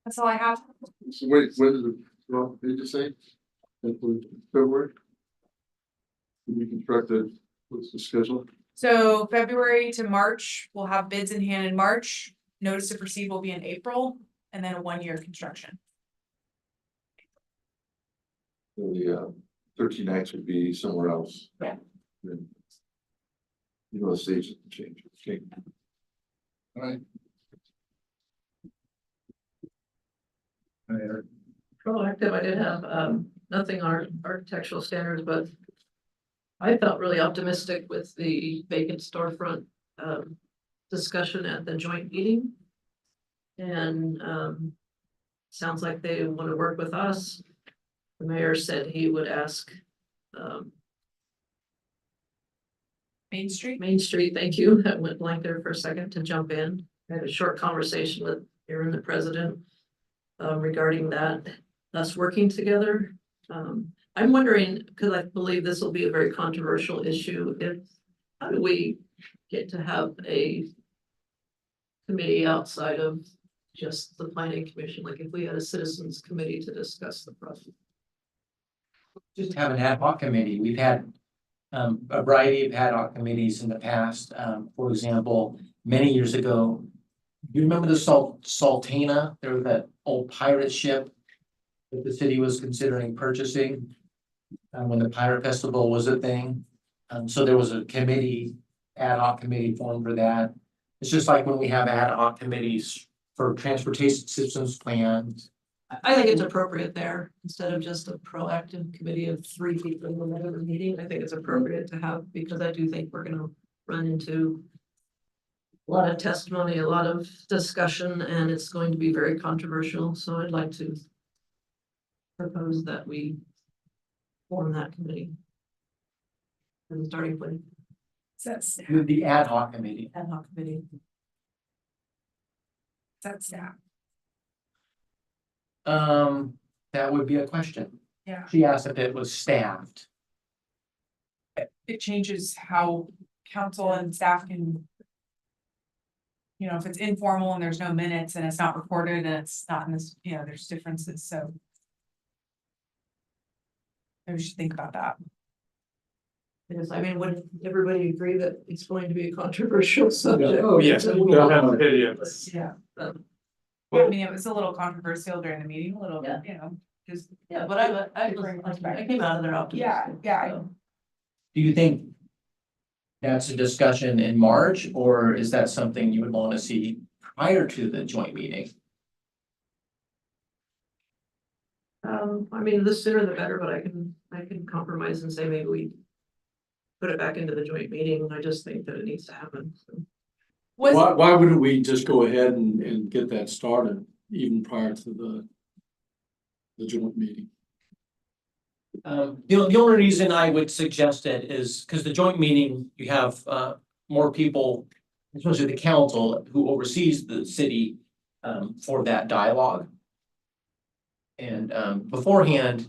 That's all I have. So wait, when did did you say? February? We constructed, what's the schedule? So February to March, we'll have bids in hand in March, notice to proceed will be in April, and then a 1-year construction. The 13 nights would be somewhere else. Yeah. Then, the stage change. Okay. All right. Proactive, I did have, nothing on architectural standards, but I felt really optimistic with the vacant storefront, discussion at the joint meeting. And, sounds like they want to work with us. The mayor said he would ask, Main Street? Main Street, thank you, I went blank there for a second to jump in. I had a short conversation with Aaron, the president, regarding that, us working together. I'm wondering, because I believe this will be a very controversial issue, how do we get to have a committee outside of just the planning commission, like if we had a citizens committee to discuss the process? Just have an ad hoc committee. We've had a variety of ad hoc committees in the past. For example, many years ago, you remember the Sultana? There was that old pirate ship that the city was considering purchasing when the Pirate Festival was a thing. So there was a committee, ad hoc committee formed for that. It's just like when we have ad hoc committees for transportation systems plans. I think it's appropriate there, instead of just a proactive committee of 3 people in the middle of the meeting, I think it's appropriate to have, because I do think we're gonna run into a lot of testimony, a lot of discussion, and it's going to be very controversial, so I'd like to propose that we form that committee as a starting point. That's staff, The ad hoc committee. Ad hoc committee. that's staff, That would be a question. yeah. She asked if it was staffed. It changes how council and staff can. You know, if it's informal and there's no minutes and it's not recorded and it's not in this, you know, there's differences, so. Maybe we should think about that. Yes, I mean, wouldn't everybody agree that it's going to be a controversial subject? Oh, yes, we all have opinions. Yeah. Um, I mean, it was a little controversial during the meeting, a little, Yeah. you know, just. Yeah, but I came out of there optimistic. Yeah. so. Do you think that's a discussion in March, or is that something you would want to see prior to the joint meeting? I mean, the sooner the better, but I can compromise and say maybe we put it back into the joint meeting. I just think that it needs to happen. So. Why wouldn't we just go ahead and get that started even prior to the joint meeting? The only reason I would suggest it is because the joint meeting, you have more people, especially the council who oversees the city for that dialogue. And beforehand,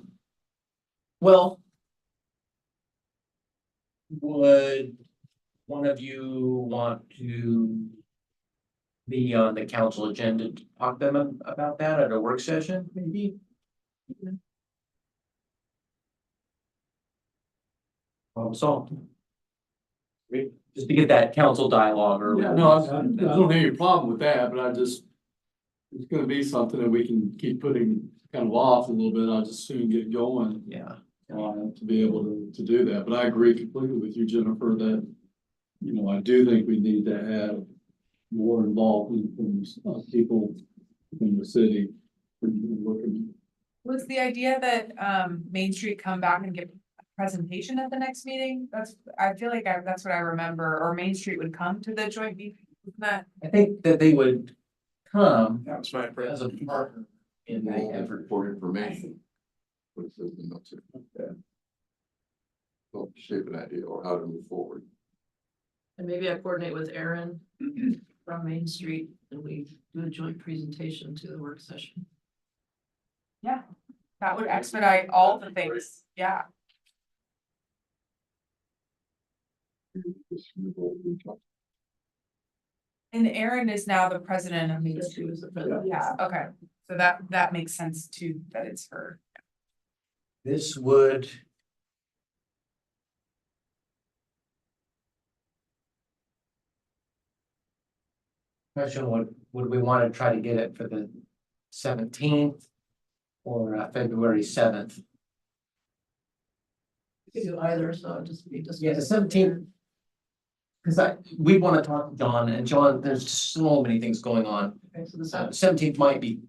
well, would one of you want to be on the council agenda to talk to them about that at a work session, maybe? So. Just to get that council dialogue or. Yeah, no, I don't have any problem with that, but I just, it's gonna be something that we can keep putting kind of off a little bit. I'll just soon get going. Yeah. To be able to do that, but I agree completely with you, Jennifer, that, you know, I do think we need to have more involvement from people in the city. Looking. Was the idea that Main Street come back and give a presentation at the next meeting? I feel like that's what I remember, or Main Street would come to the joint meeting, isn't that? I think that they would come That was my as a partner in the effort. For information. What it says in the notes. Help shape an idea or how to move forward. And maybe I coordinate with Aaron from Main Street and we do a joint presentation to the work session. Yeah, that would expedite all the things, yeah. And Aaron is now the president of Main Yes, Street. she was the president. Yeah, okay, so that makes sense too, that it's her. This would. Question, would we want to try to get it for the 17th or February 7th? You can do either, so it'd just be. Yeah, the 17th. Because we want to talk to John, and John, there's so many things going on. Okay, so the 17th might be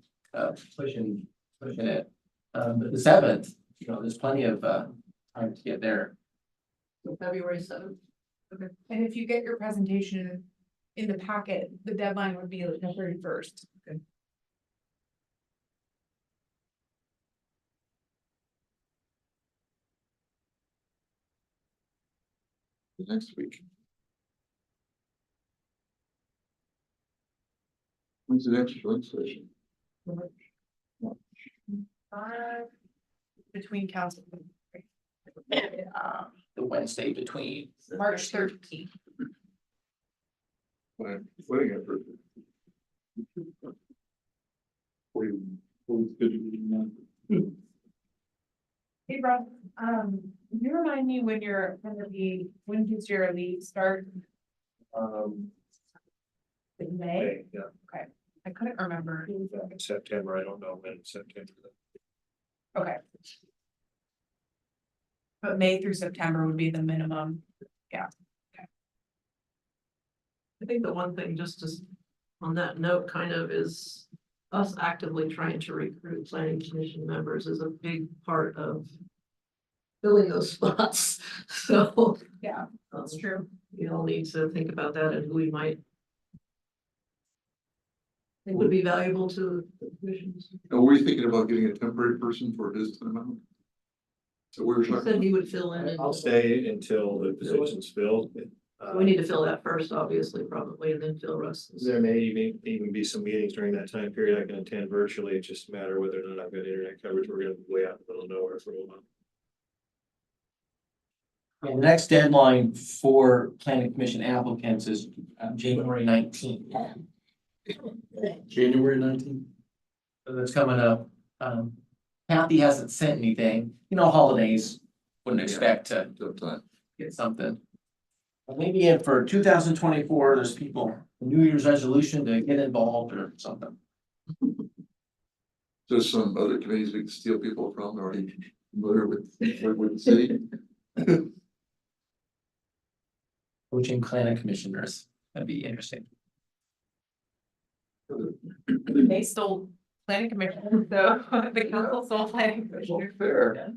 pushing it. But the 7th, you know, there's plenty of time to get there. February 7th. And if you get your presentation in the packet, the deadline would be like the 31st. The next week. When's the next joint session? Between council. The Wednesday between. March 13th. When I'm putting it for. Hey, Rob, can you remind me when when does your leave start? In May? Yeah, I couldn't remember. in September, I don't know when in September. Okay. But May through September would be the minimum. I think the one thing just on that note kind of is us actively trying to recruit planning commission members is a big part of filling those spots. So. Yeah, that's true. We all need to think about that and who we might. It would be valuable to the commissions. And were you thinking about getting a temporary person for his time out? So we were He talking. said he would fill in. and- I'll stay until the position's filled. We need to fill that first, obviously, probably, and then fill Russ's. There may even be some meetings during that time period I can attend virtually. It's just a matter of whether or not I've got internet coverage. We're gonna be way out in the middle of nowhere for a while. And the next deadline for planning commission applicants is January 19th. January 19th. So that's coming up. Kathy hasn't sent anything, holidays, wouldn't expect to Sometime. get something. But maybe in for 2024, there's people, New Year's resolution to get involved or something. There's some other committees we can steal people from already familiar with the city. Coaching planning commissioners, that'd be interesting. They stole planning commission, so the council stole planning commissioner. Fair.